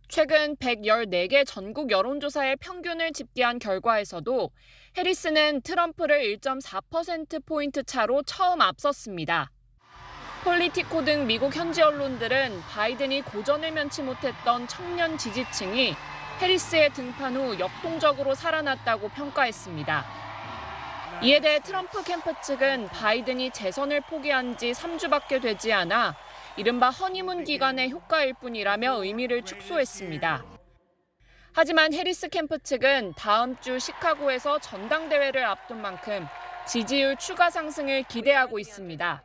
최근 114개 전국 여론조사의 평균을 집계한 결과에서도 해리스는 트럼프를 1.4%포인트 차로 처음 앞섰습니다. 폴리티코 등 미국 현지 언론들은 바이든이 고전을 면치 못했던 청년 지지층이 해리스의 등판 후 역동적으로 살아났다고 평가했습니다. 이에 대해 트럼프 캠프 측은 바이든이 재선을 포기한 지 3주밖에 되지 않아 이른바 허니문 기간의 효과일 뿐이라며 의미를 축소했습니다. 하지만 해리스 캠프 측은 다음 주 시카고에서 전당대회를 앞둔 만큼 지지율 추가 상승을 기대하고 있습니다.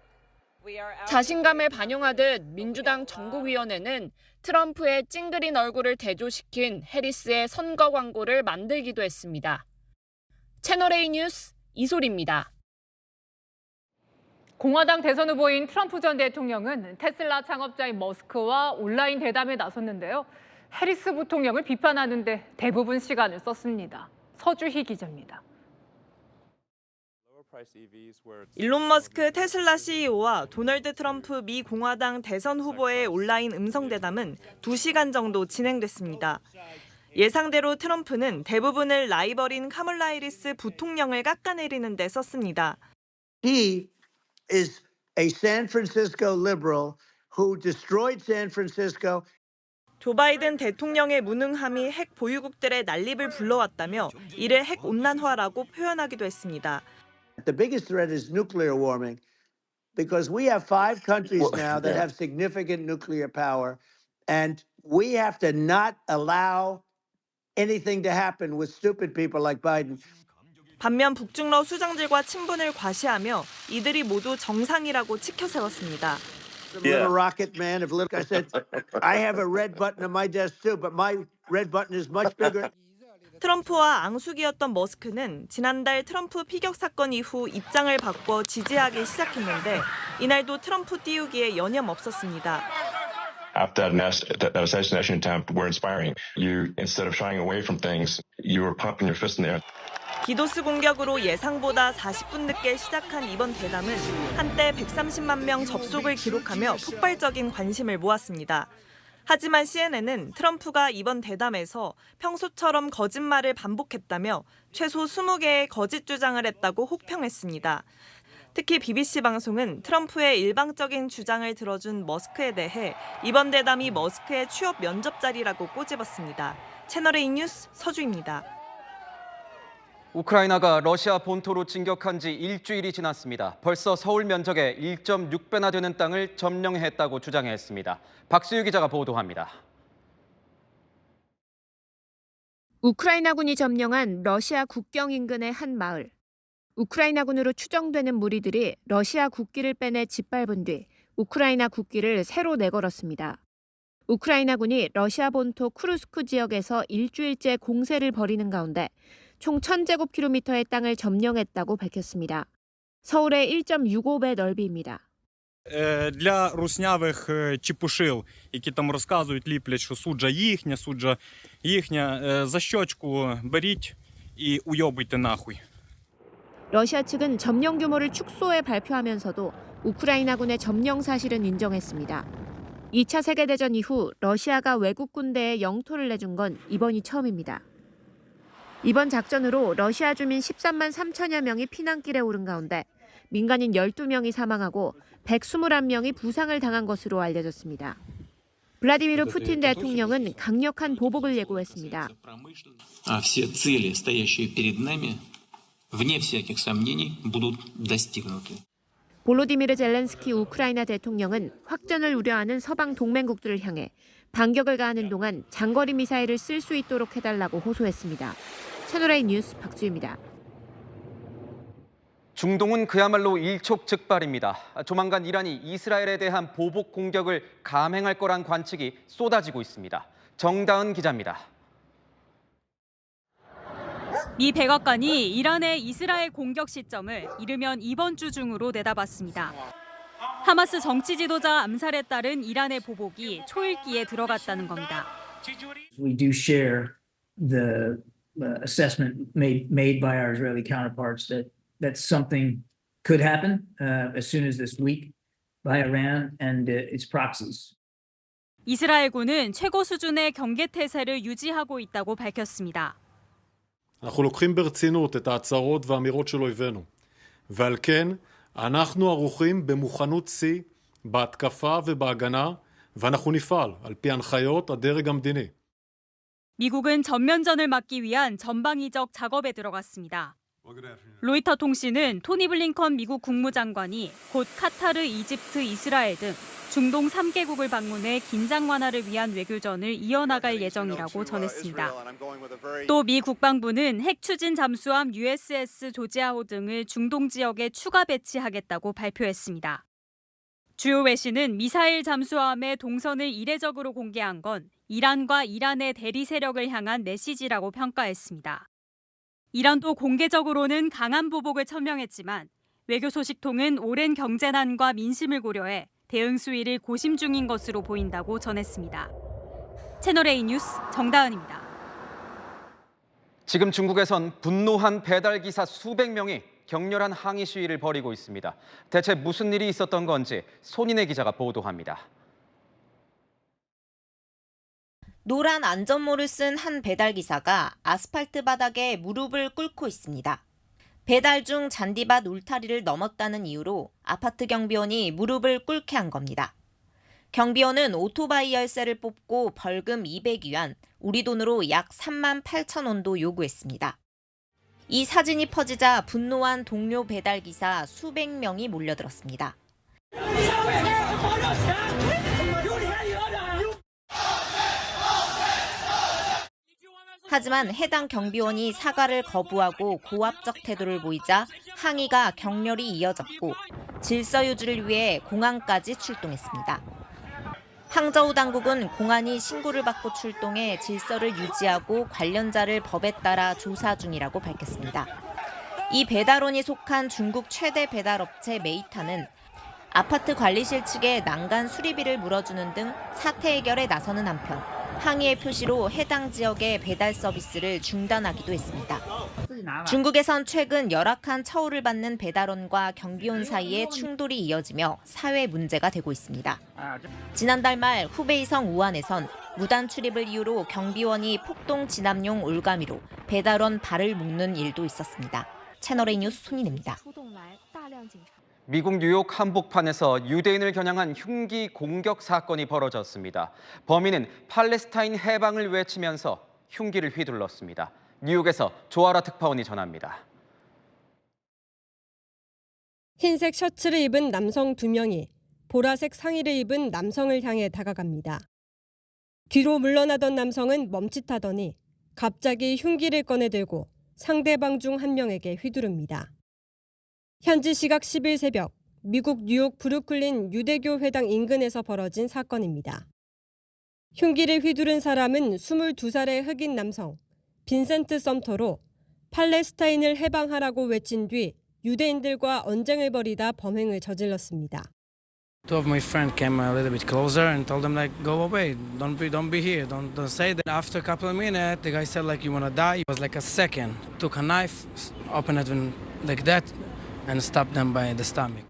자신감을 반영하듯 민주당 전국위원회는 트럼프의 찡그린 얼굴을 대조시킨 해리스의 선거 광고를 만들기도 했습니다. 채널A 뉴스 이소리입니다. 공화당 대선 후보인 트럼프 전 대통령은 테슬라 창업자인 머스크와 온라인 대담에 나섰는데요. 해리스 부통령을 비판하는데 대부분 시간을 썼습니다. 서주희 기자입니다. 일론 머스크 테슬라 CEO와 도널드 트럼프 미 공화당 대선 후보의 온라인 음성 대담은 2시간 정도 진행됐습니다. 예상대로 트럼프는 대부분을 라이벌인 카멀라 해리스 부통령을 깎아내리는 데 썼습니다. He is a San Francisco liberal who destroyed San Francisco. 조 바이든 대통령의 무능함이 핵 보유국들의 난립을 불러왔다며 이를 핵 온난화라고 표현하기도 했습니다. The biggest threat is nuclear warming because we have 5 countries now that have significant nuclear power and we have to not allow anything to happen with stupid people like Biden. 반면 북중러 수장들과 친분을 과시하며 이들이 모두 정상이라고 치켜 세웠습니다. Little rocket man of little. I said, I have a red button on my desk too, but my red button is much bigger. 트럼프와 앙숙이었던 머스크는 지난달 트럼프 피격 사건 이후 입장을 바꿔 지지하기 시작했는데 이날도 트럼프 띄우기에 여념 없었습니다. After that assassination attempt were inspiring. You, instead of shying away from things, you were pumping your fist in the air. 디도스 공격으로 예상보다 40분 늦게 시작한 이번 대담은 한때 130만 명 접속을 기록하며 폭발적인 관심을 모았습니다. 하지만 CNN은 트럼프가 이번 대담에서 평소처럼 거짓말을 반복했다며 최소 20개의 거짓 주장을 했다고 혹평했습니다. 특히 BBC 방송은 트럼프의 일방적인 주장을 들어준 머스크에 대해 이번 대담이 머스크의 취업 면접 자리라고 꼬집었습니다. 채널A 뉴스 서주입니다. 우크라이나가 러시아 본토로 진격한 지 일주일이 지났습니다. 벌써 서울 면적의 1.6배나 되는 땅을 점령했다고 주장했습니다. 박수유 기자가 보도합니다. 우크라이나군이 점령한 러시아 국경 인근의 한 마을. 우크라이나군으로 추정되는 무리들이 러시아 국기를 빼내 짓밟은 뒤 우크라이나 국기를 새로 내걸었습니다. 우크라이나군이 러시아 본토 쿠르스크 지역에서 일주일째 공세를 벌이는 가운데 총 1000제곱킬로미터의 땅을 점령했다고 밝혔습니다. 서울의 1.65배 넓이입니다. Для руснявих чепушил, які там розказують, ліплять, що суджа їхня, за щочку беріть і уйобуйте нахуй. 러시아 측은 점령 규모를 축소해 발표하면서도 우크라이나군의 점령 사실은 인정했습니다. 2차 세계대전 이후 러시아가 외국 군대에 영토를 내준 건 이번이 처음입니다. 이번 작전으로 러시아 주민 13만 3천여 명이 피난길에 오른 가운데 민간인 12명이 사망하고 121명이 부상을 당한 것으로 알려졌습니다. 블라디미르 푸틴 대통령은 강력한 보복을 예고했습니다. Все цели, стоящие перед нами, вне всяких сомнений, будут достигнуты. 볼로디미르 젤렌스키 우크라이나 대통령은 확전을 우려하는 서방 동맹국들을 향해 반격을 가하는 동안 장거리 미사일을 쓸 수 있도록 해달라고 호소했습니다. 채널A 뉴스 박주희입니다. 중동은 그야말로 일촉즉발입니다. 조만간 이란이 이스라엘에 대한 보복 공격을 감행할 거란 관측이 쏟아지고 있습니다. 정다은 기자입니다. 미 백악관이 이란의 이스라엘 공격 시점을 이르면 이번 주 중으로 내다봤습니다. 하마스 정치 지도자 암살에 따른 이란의 보복이 초읽기에 들어갔다는 겁니다. We do share the assessment made by our Israeli counterparts that something could happen as soon as this week by Iran and its proxies. 이스라엘군은 최고 수준의 경계 태세를 유지하고 있다고 밝혔습니다. אנחנו לוקחים ברצינות את ההצהרות והאמירות של אויבינו, ועל כן אנחנו ערוכים במוכנות שיא, בהתקפה ובהגנה, ואנחנו נפעל על פי הנחיות הדרג המדיני. 미국은 전면전을 막기 위한 전방위적 작업에 들어갔습니다. 로이터 통신은 토니 블링컨 미국 국무장관이 곧 카타르, 이집트, 이스라엘 등 중동 3개국을 방문해 긴장 완화를 위한 외교전을 이어나갈 예정이라고 전했습니다. 또 미 국방부는 핵 추진 잠수함 USS 조지아호 등을 중동 지역에 추가 배치하겠다고 발표했습니다. 주요 외신은 미사일 잠수함의 동선을 이례적으로 공개한 건 이란과 이란의 대리 세력을 향한 메시지라고 평가했습니다. 이란도 공개적으로는 강한 보복을 천명했지만 외교 소식통은 오랜 경제난과 민심을 고려해 대응 수위를 고심 중인 것으로 보인다고 전했습니다. 채널A 뉴스 정다은입니다. 지금 중국에선 분노한 배달기사 수백 명이 격렬한 항의 시위를 벌이고 있습니다. 대체 무슨 일이 있었던 건지 손인혜 기자가 보도합니다. 노란 안전모를 쓴 한 배달기사가 아스팔트 바닥에 무릎을 꿇고 있습니다. 배달 중 잔디밭 울타리를 넘었다는 이유로 아파트 경비원이 무릎을 꿇게 한 겁니다. 경비원은 오토바이 열쇠를 뽑고 벌금 200위안, 우리 돈으로 약 3만 8천 원도 요구했습니다. 이 사진이 퍼지자 분노한 동료 배달기사 수백 명이 몰려들었습니다. 하지만 해당 경비원이 사과를 거부하고 고압적 태도를 보이자 항의가 격렬히 이어졌고 질서 유지를 위해 공안까지 출동했습니다. 항저우 당국은 공안이 신고를 받고 출동해 질서를 유지하고 관련자를 법에 따라 조사 중이라고 밝혔습니다. 이 배달원이 속한 중국 최대 배달업체 메이타는 아파트 관리실 측에 난간 수리비를 물어주는 등 사태 해결에 나서는 한편 항의의 표시로 해당 지역의 배달 서비스를 중단하기도 했습니다. 중국에선 최근 열악한 처우를 받는 배달원과 경비원 사이에 충돌이 이어지며 사회 문제가 되고 있습니다. 지난달 말 후베이성 우한에선 무단 출입을 이유로 경비원이 폭동 진압용 올가미로 배달원 발을 묶는 일도 있었습니다. 채널A 뉴스 손인혜입니다. 미국 뉴욕 한복판에서 유대인을 겨냥한 흉기 공격 사건이 벌어졌습니다. 범인은 팔레스타인 해방을 외치면서 흉기를 휘둘렀습니다. 뉴욕에서 조아라 특파원이 전합니다. 흰색 셔츠를 입은 남성 2명이 보라색 상의를 입은 남성을 향해 다가갑니다. 뒤로 물러나던 남성은 멈칫하더니 갑자기 흉기를 꺼내들고 상대방 중 한 명에게 휘두릅니다. 현지 시각 10일 새벽 미국 뉴욕 브루클린 유대교 회당 인근에서 벌어진 사건입니다. 흉기를 휘두른 사람은 22살의 흑인 남성 빈센트 썸터로 팔레스타인을 해방하라고 외친 뒤 유대인들과 언쟁을 벌이다 범행을 저질렀습니다. Two of my friends came a little bit closer and told them like, go away, don't be here, don't say that. After a couple of minutes, the guy said like, you wanna die? It was like a second. Took a knife, opened it like that, and stabbed them by the stomach.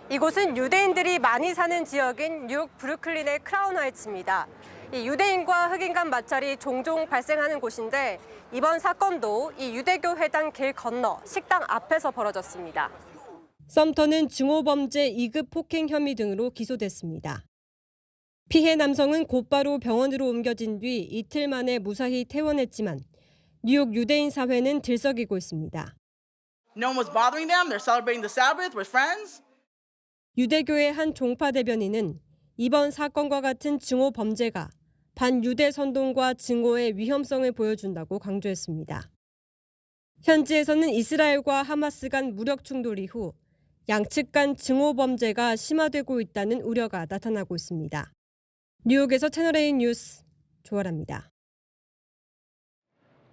이곳은 유대인들이 많이 사는 지역인 뉴욕 브루클린의 크라운 하이츠입니다. 이 유대인과 흑인 간 마찰이 종종 발생하는 곳인데 이번 사건도 이 유대교 회당 길 건너 식당 앞에서 벌어졌습니다. 썸터는 증오범죄 2급 폭행 혐의 등으로 기소됐습니다. 피해 남성은 곧바로 병원으로 옮겨진 뒤 이틀 만에 무사히 퇴원했지만 뉴욕 유대인 사회는 들썩이고 있습니다. No one was bothering them. They're celebrating the Sabbath with friends. 유대교의 한 종파 대변인은 이번 사건과 같은 증오 범죄가 반유대 선동과 증오의 위험성을 보여준다고 강조했습니다. 현지에서는 이스라엘과 하마스 간 무력 충돌 이후 양측 간 증오 범죄가 심화되고 있다는 우려가 나타나고 있습니다. 뉴욕에서 채널A 뉴스 조아라입니다.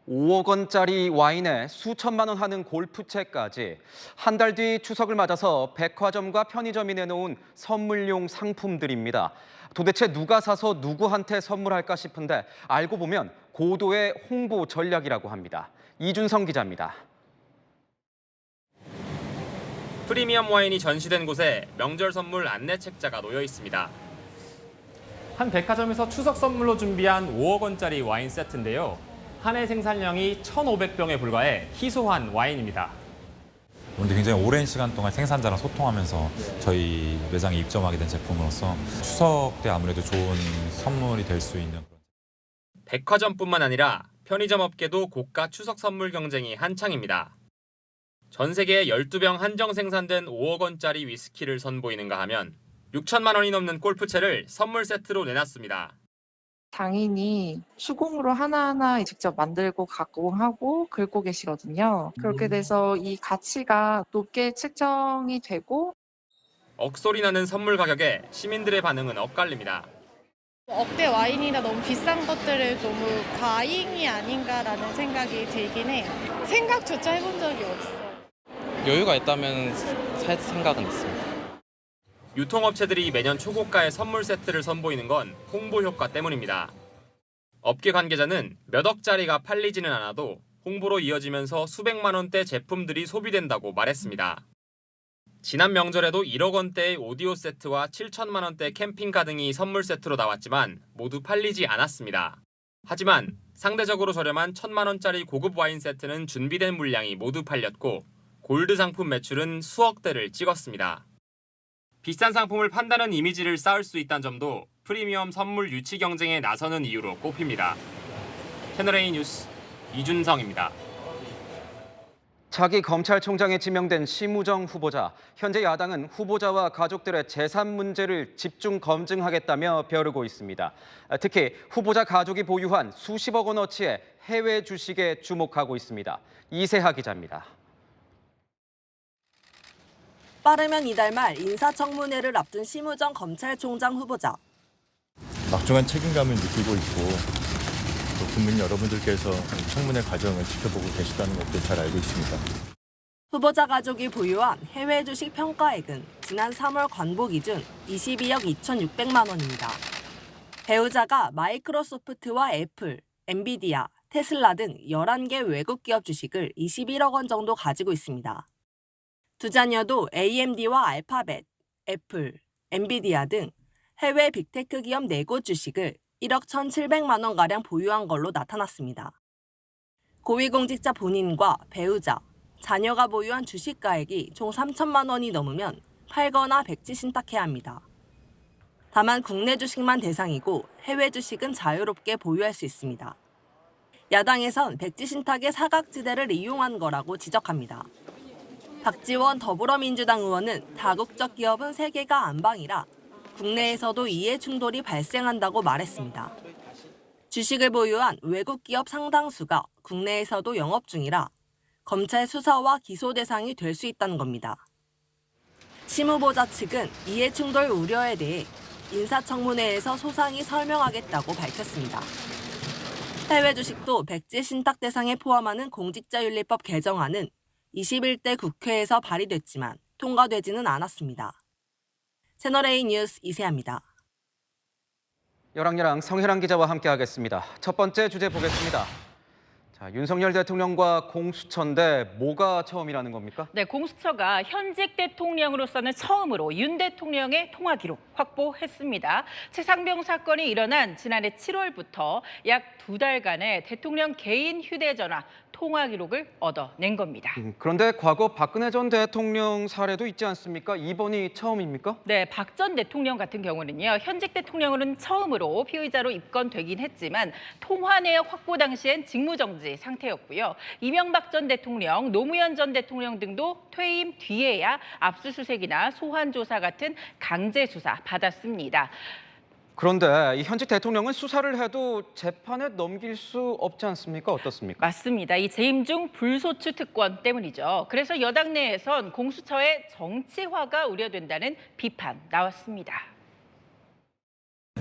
5억 원짜리 와인에 수천만 원 하는 골프채까지 한 달 뒤 추석을 맞아서 백화점과 편의점이 내놓은 선물용 상품들입니다. 도대체 누가 사서 누구한테 선물할까 싶은데 알고 보면 고도의 홍보 전략이라고 합니다. 이준성 기자입니다. 프리미엄 와인이 전시된 곳에 명절 선물 안내 책자가 놓여 있습니다. 한 백화점에서 추석 선물로 준비한 5억 원짜리 와인 세트인데요. 한 해 생산량이 1,500병에 불과해 희소한 와인입니다. 오늘 굉장히 오랜 시간 동안 생산자랑 소통하면서 저희 매장에 입점하게 된 제품으로서 추석 때 아무래도 좋은 선물이 될 수 있는 그런. 백화점뿐만 아니라 편의점 업계도 고가 추석 선물 경쟁이 한창입니다. 전 세계에 12병 한정 생산된 5억 원짜리 위스키를 선보이는가 하면 6천만 원이 넘는 골프채를 선물 세트로 내놨습니다. 장인이 수공으로 하나하나 직접 만들고 가공하고 긁고 계시거든요. 그렇게 돼서 이 가치가 높게 측정이 되고 억소리 나는 선물 가격에 시민들의 반응은 엇갈립니다. 억대 와인이나 너무 비싼 것들을 너무 과잉이 아닌가라는 생각이 들긴 해요. 생각조차 해본 적이 없어요. 여유가 있다면 살 생각은 있습니다. 유통업체들이 매년 초고가의 선물 세트를 선보이는 건 홍보 효과 때문입니다. 업계 관계자는 몇 억짜리가 팔리지는 않아도 홍보로 이어지면서 수백만 원대 제품들이 소비된다고 말했습니다. 지난 명절에도 1억 원대의 오디오 세트와 7천만 원대 캠핑카 등이 선물 세트로 나왔지만 모두 팔리지 않았습니다. 하지만 상대적으로 저렴한 1,000만 원짜리 고급 와인 세트는 준비된 물량이 모두 팔렸고 골드 상품 매출은 수억 대를 찍었습니다. 비싼 상품을 판다는 이미지를 쌓을 수 있다는 점도 프리미엄 선물 유치 경쟁에 나서는 이유로 꼽힙니다. 채널A 뉴스 이준성입니다. 차기 검찰총장에 지명된 심우정 후보자. 현재 야당은 후보자와 가족들의 재산 문제를 집중 검증하겠다며 벼르고 있습니다. 특히 후보자 가족이 보유한 수십억 원어치의 해외 주식에 주목하고 있습니다. 이세하 기자입니다. 빠르면 이달 말 인사청문회를 앞둔 심우정 검찰총장 후보자. 막중한 책임감을 느끼고 있고 또 국민 여러분들께서 청문회 과정을 지켜보고 계시다는 것도 잘 알고 있습니다. 후보자 가족이 보유한 해외 주식 평가액은 지난 3월 관보 기준 22억 2,600만 원입니다. 배우자가 마이크로소프트와 애플, 엔비디아, 테슬라 등 11개 외국 기업 주식을 21억 원 정도 가지고 있습니다. 두 자녀도 AMD와 알파벳, 애플, 엔비디아 등 해외 빅테크 기업 4곳 주식을 1억 1,700만 원가량 보유한 걸로 나타났습니다. 고위공직자 본인과 배우자, 자녀가 보유한 주식가액이 총 3천만 원이 넘으면 팔거나 백지 신탁해야 합니다. 다만 국내 주식만 대상이고 해외 주식은 자유롭게 보유할 수 있습니다. 야당에선 백지 신탁의 사각지대를 이용한 거라고 지적합니다. 박지원 더불어민주당 의원은 다국적 기업은 세계가 안방이라 국내에서도 이해 충돌이 발생한다고 말했습니다. 주식을 보유한 외국 기업 상당수가 국내에서도 영업 중이라 검찰 수사와 기소 대상이 될 수 있다는 겁니다. 심 후보자 측은 이해 충돌 우려에 대해 인사청문회에서 소상히 설명하겠다고 밝혔습니다. 해외 주식도 백지 신탁 대상에 포함하는 공직자윤리법 개정안은 21대 국회에서 발의됐지만 통과되지는 않았습니다. 채널A 뉴스 이세아입니다. 열왕열왕 성혜랑 기자와 함께하겠습니다. 첫 번째 주제 보겠습니다. 자, 윤석열 대통령과 공수처인데 뭐가 처음이라는 겁니까? 네, 공수처가 현직 대통령으로서는 처음으로 윤 대통령의 통화 기록 확보했습니다. 최상병 사건이 일어난 지난해 7월부터 약 2달간의 대통령 개인 휴대전화 통화 기록을 얻어낸 겁니다. 그런데 과거 박근혜 전 대통령 사례도 있지 않습니까? 이번이 처음입니까? 네, 박 전 대통령 같은 경우는요. 현직 대통령으로는 처음으로 피의자로 입건되긴 했지만 통화 내역 확보 당시엔 직무정지 상태였고요. 이명박 전 대통령, 노무현 전 대통령 등도 퇴임 뒤에야 압수수색이나 소환조사 같은 강제 수사 받았습니다. 그런데 이 현직 대통령은 수사를 해도 재판에 넘길 수 없지 않습니까? 어떻습니까? 맞습니다. 이 재임 중 불소추 특권 때문이죠. 그래서 여당 내에선 공수처의 정치화가 우려된다는 비판 나왔습니다.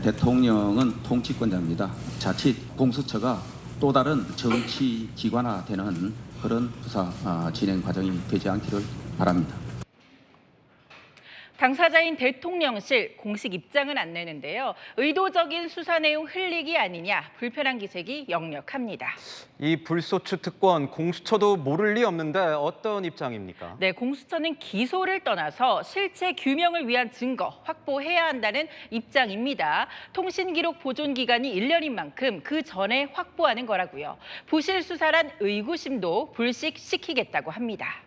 대통령은 통치권자입니다. 자칫 공수처가 또 다른 정치 기관화되는 그런 수사 진행 과정이 되지 않기를 바랍니다. 당사자인 대통령실 공식 입장은 안 내는데요. 의도적인 수사 내용 흘리기 아니냐 불편한 기색이 역력합니다. 이 불소추 특권 공수처도 모를 리 없는데 어떤 입장입니까? 네, 공수처는 기소를 떠나서 실체 규명을 위한 증거 확보해야 한다는 입장입니다. 통신기록 보존 기간이 1년인 만큼 그 전에 확보하는 거라고요. 부실 수사란 의구심도 불식시키겠다고 합니다.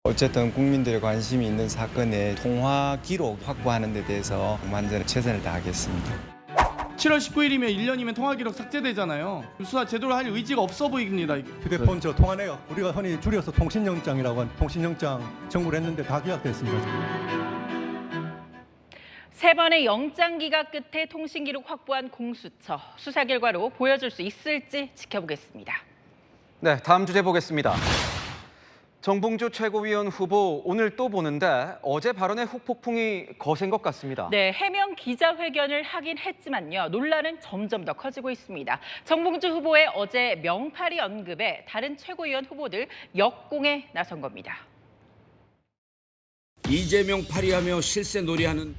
어쨌든 국민들의 관심이 있는 사건의 통화 기록 확보하는 데 대해서 완전히 최선을 다하겠습니다. 7월 19일이면 1년이면 통화 기록 삭제되잖아요. 수사 제대로 할 의지가 없어 보입니다. 휴대폰 저 통화 내역 우리가 흔히 줄여서 통신영장이라고 하는 통신영장 청구를 했는데 다 기각됐습니다. 3번의 영장 기각 끝에 통신 기록 확보한 공수처. 수사 결과로 보여줄 수 있을지 지켜보겠습니다. 네, 다음 주제 보겠습니다. 정봉주 최고위원 후보 오늘 또 보는데 어제 발언의 후폭풍이 거센 것 같습니다. 네, 해명 기자회견을 하긴 했지만요. 논란은 점점 더 커지고 있습니다. 정봉주 후보의 어제 명파리 언급에 다른 최고위원 후보들 역공에 나선 겁니다. 이재명 파리하며 실세 놀이하는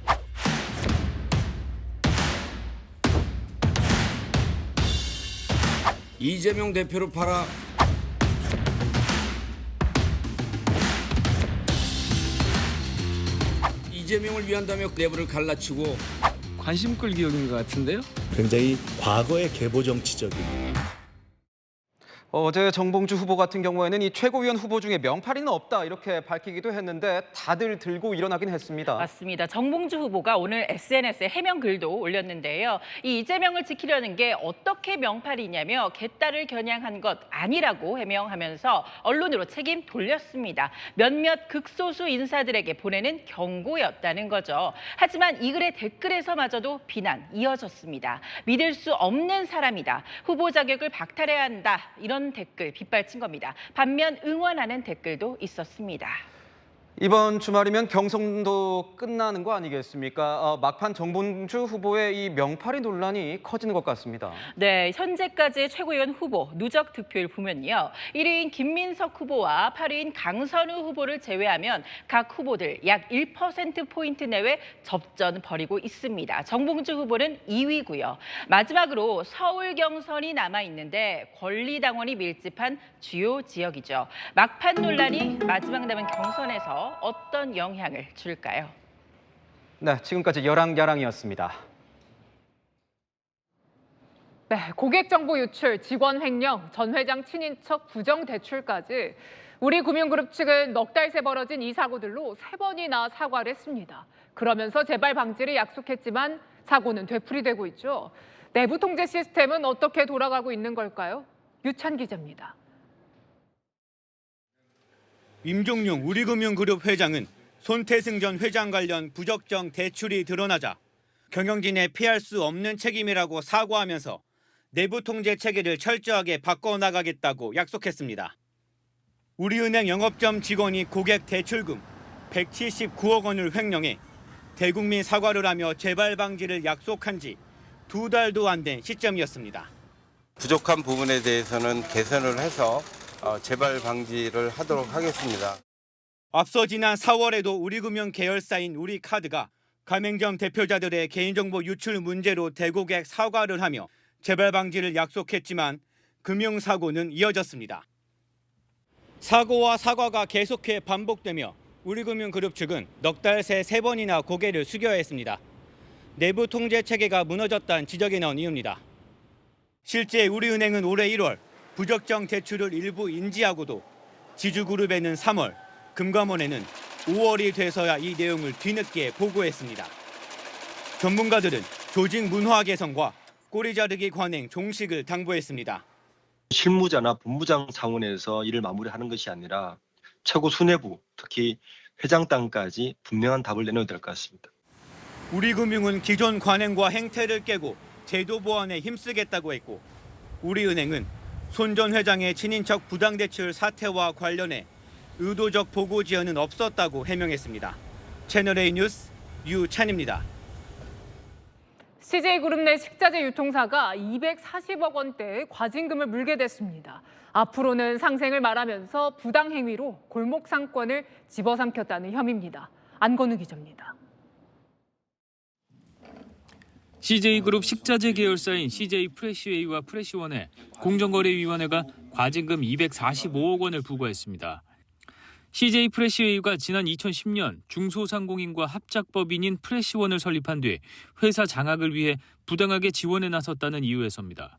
이재명 대표를 팔아 이재명을 위한다며 내부를 갈라치고 관심 끌기 여긴 것 같은데요? 굉장히 과거의 계보 정치적인. 어제 정봉주 후보 같은 경우에는 이 최고위원 후보 중에 명파리는 없다 이렇게 밝히기도 했는데 다들 들고 일어나긴 했습니다. 맞습니다. 정봉주 후보가 오늘 SNS에 해명 글도 올렸는데요. 이 이재명을 지키려는 게 어떻게 명파리냐며 개딸을 겨냥한 것 아니라고 해명하면서 언론으로 책임 돌렸습니다. 몇몇 극소수 인사들에게 보내는 경고였다는 거죠. 하지만 이 글의 댓글에서마저도 비난 이어졌습니다. 믿을 수 없는 사람이다. 후보 자격을 박탈해야 한다. 이런 댓글 빗발친 겁니다. 반면 응원하는 댓글도 있었습니다. 이번 주말이면 경선도 끝나는 거 아니겠습니까? 막판 정봉주 후보의 이 명파리 논란이 커지는 것 같습니다. 네, 현재까지의 최고위원 후보 누적 득표율 보면요. 1위인 김민석 후보와 8위인 강선우 후보를 제외하면 각 후보들 약 1%포인트 내외 접전 벌이고 있습니다. 정봉주 후보는 2위고요. 마지막으로 서울 경선이 남아있는데 권리당원이 밀집한 주요 지역이죠. 막판 논란이 마지막 남은 경선에서 어떤 영향을 줄까요? 네, 지금까지 여랑야랑이었습니다. 네, 고객 정보 유출, 직원 횡령, 전 회장 친인척 부정 대출까지 우리금융그룹 측은 넉 달 새 벌어진 이 사고들로 3번이나 사과를 했습니다. 그러면서 재발 방지를 약속했지만 사고는 되풀이되고 있죠. 내부 통제 시스템은 어떻게 돌아가고 있는 걸까요? 유찬 기자입니다. 임종용 우리금융그룹 회장은 손태승 전 회장 관련 부적정 대출이 드러나자 경영진의 피할 수 없는 책임이라고 사과하면서 내부 통제 체계를 철저하게 바꿔나가겠다고 약속했습니다. 우리은행 영업점 직원이 고객 대출금 179억 원을 횡령해 대국민 사과를 하며 재발 방지를 약속한 지 2달도 안 된 시점이었습니다. 부족한 부분에 대해서는 개선을 해서 재발 방지를 하도록 하겠습니다. 앞서 지난 4월에도 우리금융 계열사인 우리카드가 가맹점 대표자들의 개인정보 유출 문제로 대고객 사과를 하며 재발 방지를 약속했지만 금융사고는 이어졌습니다. 사고와 사과가 계속해 반복되며 우리금융그룹 측은 넉 달 새 3번이나 고개를 숙여야 했습니다. 내부 통제 체계가 무너졌다는 지적이 나온 이유입니다. 실제 우리은행은 올해 1월 부적정 대출을 일부 인지하고도 지주그룹에는 3월, 금감원에는 5월이 돼서야 이 내용을 뒤늦게 보고했습니다. 전문가들은 조직 문화 개선과 꼬리 자르기 관행 종식을 당부했습니다. 실무자나 본부장 차원에서 일을 마무리하는 것이 아니라 최고 수뇌부, 특히 회장단까지 분명한 답을 내놓아야 될 것 같습니다. 우리금융은 기존 관행과 행태를 깨고 제도 보완에 힘쓰겠다고 했고 우리은행은 손 전 회장의 친인척 부당대출 사태와 관련해 의도적 보고 지연은 없었다고 해명했습니다. 채널A 뉴스 유찬입니다. CJ그룹 내 식자재 유통사가 240억 원대의 과징금을 물게 됐습니다. 앞으로는 상생을 말하면서 부당행위로 골목 상권을 집어삼켰다는 혐의입니다. 안건우 기자입니다. CJ그룹 식자재 계열사인 CJ프레시웨이와 프레시원에 공정거래위원회가 과징금 245억 원을 부과했습니다. CJ프레시웨이가 지난 2010년 중소상공인과 합작법인인 프레시원을 설립한 뒤 회사 장악을 위해 부당하게 지원에 나섰다는 이유에서입니다.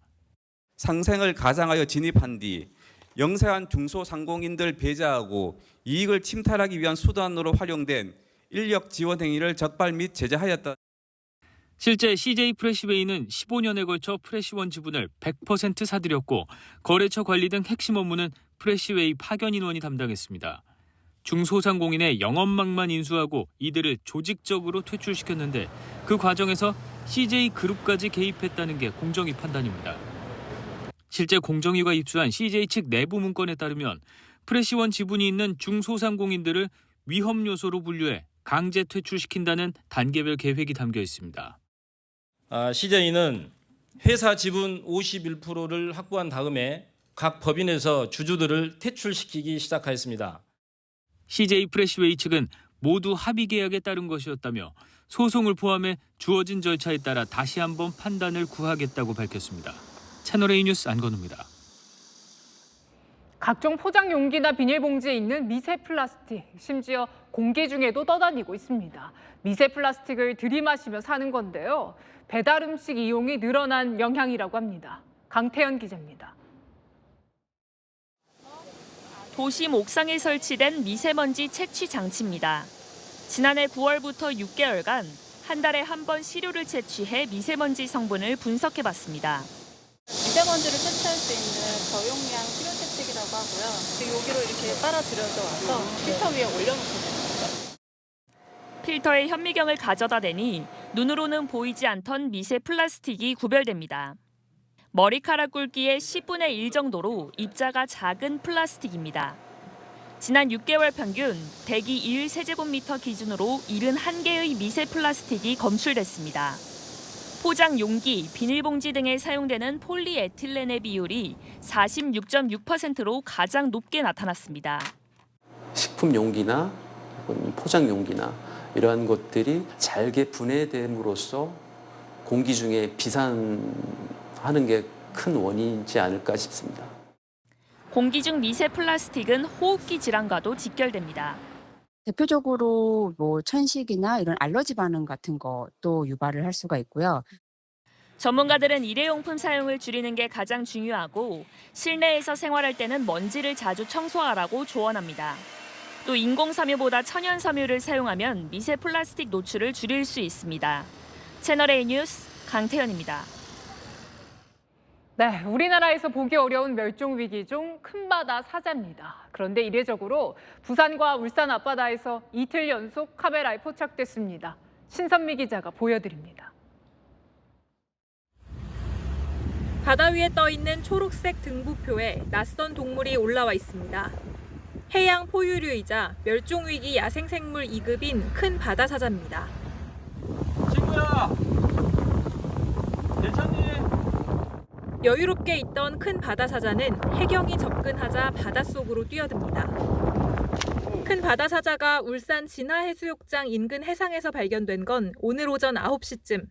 상생을 가장하여 진입한 뒤 영세한 중소상공인들 배제하고 이익을 침탈하기 위한 수단으로 활용된 인력 지원 행위를 적발 및 제재하였다. 실제 CJ프레시웨이는 15년에 걸쳐 프레시원 지분을 100% 사들였고 거래처 관리 등 핵심 업무는 프레시웨이 파견 인원이 담당했습니다. 중소상공인의 영업망만 인수하고 이들을 조직적으로 퇴출시켰는데 그 과정에서 CJ그룹까지 개입했다는 게 공정위 판단입니다. 실제 공정위가 입수한 CJ 측 내부 문건에 따르면 프레시원 지분이 있는 중소상공인들을 위험 요소로 분류해 강제 퇴출시킨다는 단계별 계획이 담겨 있습니다. CJ는 회사 지분 51%를 확보한 다음에 각 법인에서 주주들을 퇴출시키기 시작하였습니다. CJ 프레시웨이 측은 모두 합의 계약에 따른 것이었다며 소송을 포함해 주어진 절차에 따라 다시 한번 판단을 구하겠다고 밝혔습니다. 채널A 뉴스 안건우입니다. 각종 포장 용기나 비닐봉지에 있는 미세 플라스틱, 심지어 공기 중에도 떠다니고 있습니다. 미세 플라스틱을 들이마시며 사는 건데요. 배달 음식 이용이 늘어난 영향이라고 합니다. 강태현 기자입니다. 도심 옥상에 설치된 미세먼지 채취 장치입니다. 지난해 9월부터 6개월간 한 달에 한 번 시료를 채취해 미세먼지 성분을 분석해봤습니다. 미세먼지를 채취할 수 있는 저용량 시료 채취기라고 하고요. 여기로 이렇게 빨아들여져 와서 필터 위에 올려놓고 됩니다. 필터에 현미경을 가져다 대니 눈으로는 보이지 않던 미세 플라스틱이 구별됩니다. 머리카락 굵기의 10분의 1 정도로 입자가 작은 플라스틱입니다. 지난 6개월 평균 대기 1세제곱미터 기준으로 71개의 미세 플라스틱이 검출됐습니다. 포장 용기, 비닐봉지 등에 사용되는 폴리에틸렌의 비율이 46.6%로 가장 높게 나타났습니다. 식품 용기나 포장 용기나 이러한 것들이 잘게 분해됨으로써 공기 중에 비산하는 게 큰 원인이지 않을까 싶습니다. 공기 중 미세 플라스틱은 호흡기 질환과도 직결됩니다. 대표적으로 천식이나 이런 알러지 반응 같은 것도 유발을 할 수가 있고요. 전문가들은 일회용품 사용을 줄이는 게 가장 중요하고 실내에서 생활할 때는 먼지를 자주 청소하라고 조언합니다. 또 인공섬유보다 천연섬유를 사용하면 미세 플라스틱 노출을 줄일 수 있습니다. 채널A 뉴스 강태현입니다. 네, 우리나라에서 보기 어려운 멸종위기종 큰바다 사자입니다. 그런데 이례적으로 부산과 울산 앞바다에서 이틀 연속 카메라에 포착됐습니다. 신선미 기자가 보여드립니다. 바다 위에 떠 있는 초록색 등부표에 낯선 동물이 올라와 있습니다. 해양 포유류이자 멸종위기 야생생물 2급인 큰 바다사자입니다. 친구야, 괜찮니? 여유롭게 있던 큰 바다사자는 해경이 접근하자 바닷속으로 뛰어듭니다. 큰 바다사자가 울산 진화해수욕장 인근 해상에서 발견된 건 오늘 오전 9시쯤.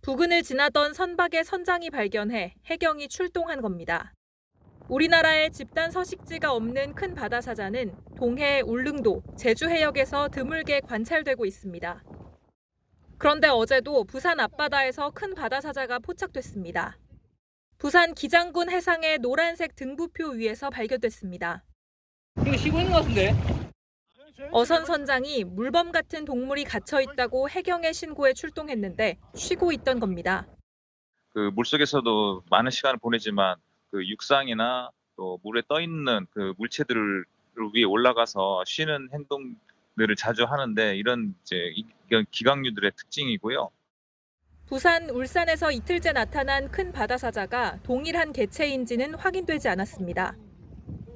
부근을 지나던 선박의 선장이 발견해 해경이 출동한 겁니다. 우리나라에 집단 서식지가 없는 큰 바다사자는 동해 울릉도, 제주 해역에서 드물게 관찰되고 있습니다. 그런데 어제도 부산 앞바다에서 큰 바다사자가 포착됐습니다. 부산 기장군 해상의 노란색 등부표 위에서 발견됐습니다. 이거 쉬고 있는 것 같은데? 어선 선장이 물범 같은 동물이 갇혀 있다고 해경에 신고해 출동했는데 쉬고 있던 겁니다. 물속에서도 많은 시간을 보내지만 육상이나 또 물에 떠 있는 물체들을 위에 올라가서 쉬는 행동들을 자주 하는데 이런 기강류들의 특징이고요. 부산, 울산에서 이틀째 나타난 큰 바다사자가 동일한 개체인지는 확인되지 않았습니다.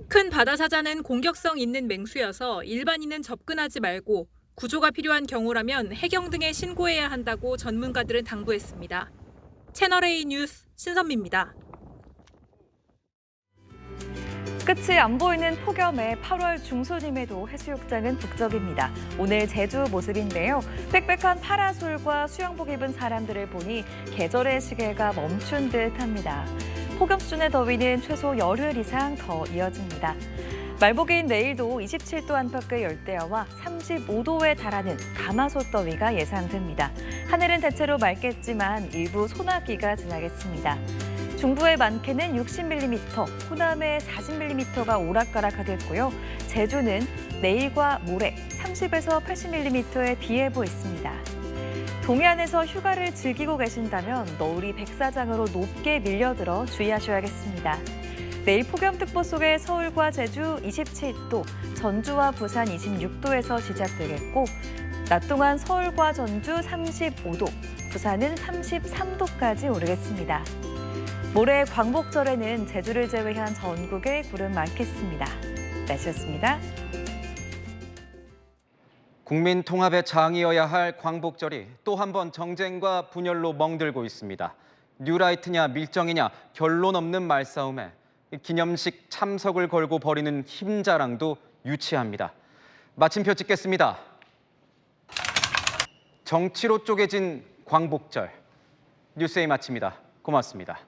큰 바다사자는 공격성 있는 맹수여서 일반인은 접근하지 말고 구조가 필요한 경우라면 해경 등에 신고해야 한다고 전문가들은 당부했습니다. 채널A 뉴스 신선미입니다. 끝이 안 보이는 폭염에 8월 중순임에도 해수욕장은 북적입니다. 오늘 제주 모습인데요. 빽빽한 파라솔과 수영복 입은 사람들을 보니 계절의 시계가 멈춘 듯합니다. 폭염 수준의 더위는 최소 열흘 이상 더 이어집니다. 말복인 내일도 27도 안팎의 열대야와 35도에 달하는 가마솥 더위가 예상됩니다. 하늘은 대체로 맑겠지만 일부 소나기가 지나겠습니다. 중부의 많게는 60mm, 호남에 40mm가 오락가락하겠고요. 제주는 내일과 모레 30에서 80mm의 비 예보 있습니다. 동해안에서 휴가를 즐기고 계신다면 너울이 백사장으로 높게 밀려들어 주의하셔야겠습니다. 내일 폭염특보 속에 서울과 제주 27도, 전주와 부산 26도에서 시작되겠고 낮 동안 서울과 전주 35도, 부산은 33도까지 오르겠습니다. 모레 광복절에는 제주를 제외한 전국에 구름 많겠습니다. 날씨였습니다. 국민 통합의 장이어야 할 광복절이 또 한 번 정쟁과 분열로 멍들고 있습니다. 뉴라이트냐 밀정이냐 결론 없는 말싸움에 기념식 참석을 걸고 벌이는 힘자랑도 유치합니다. 마침표 찍겠습니다. 정치로 쪼개진 광복절. 뉴스에이 마칩니다. 고맙습니다.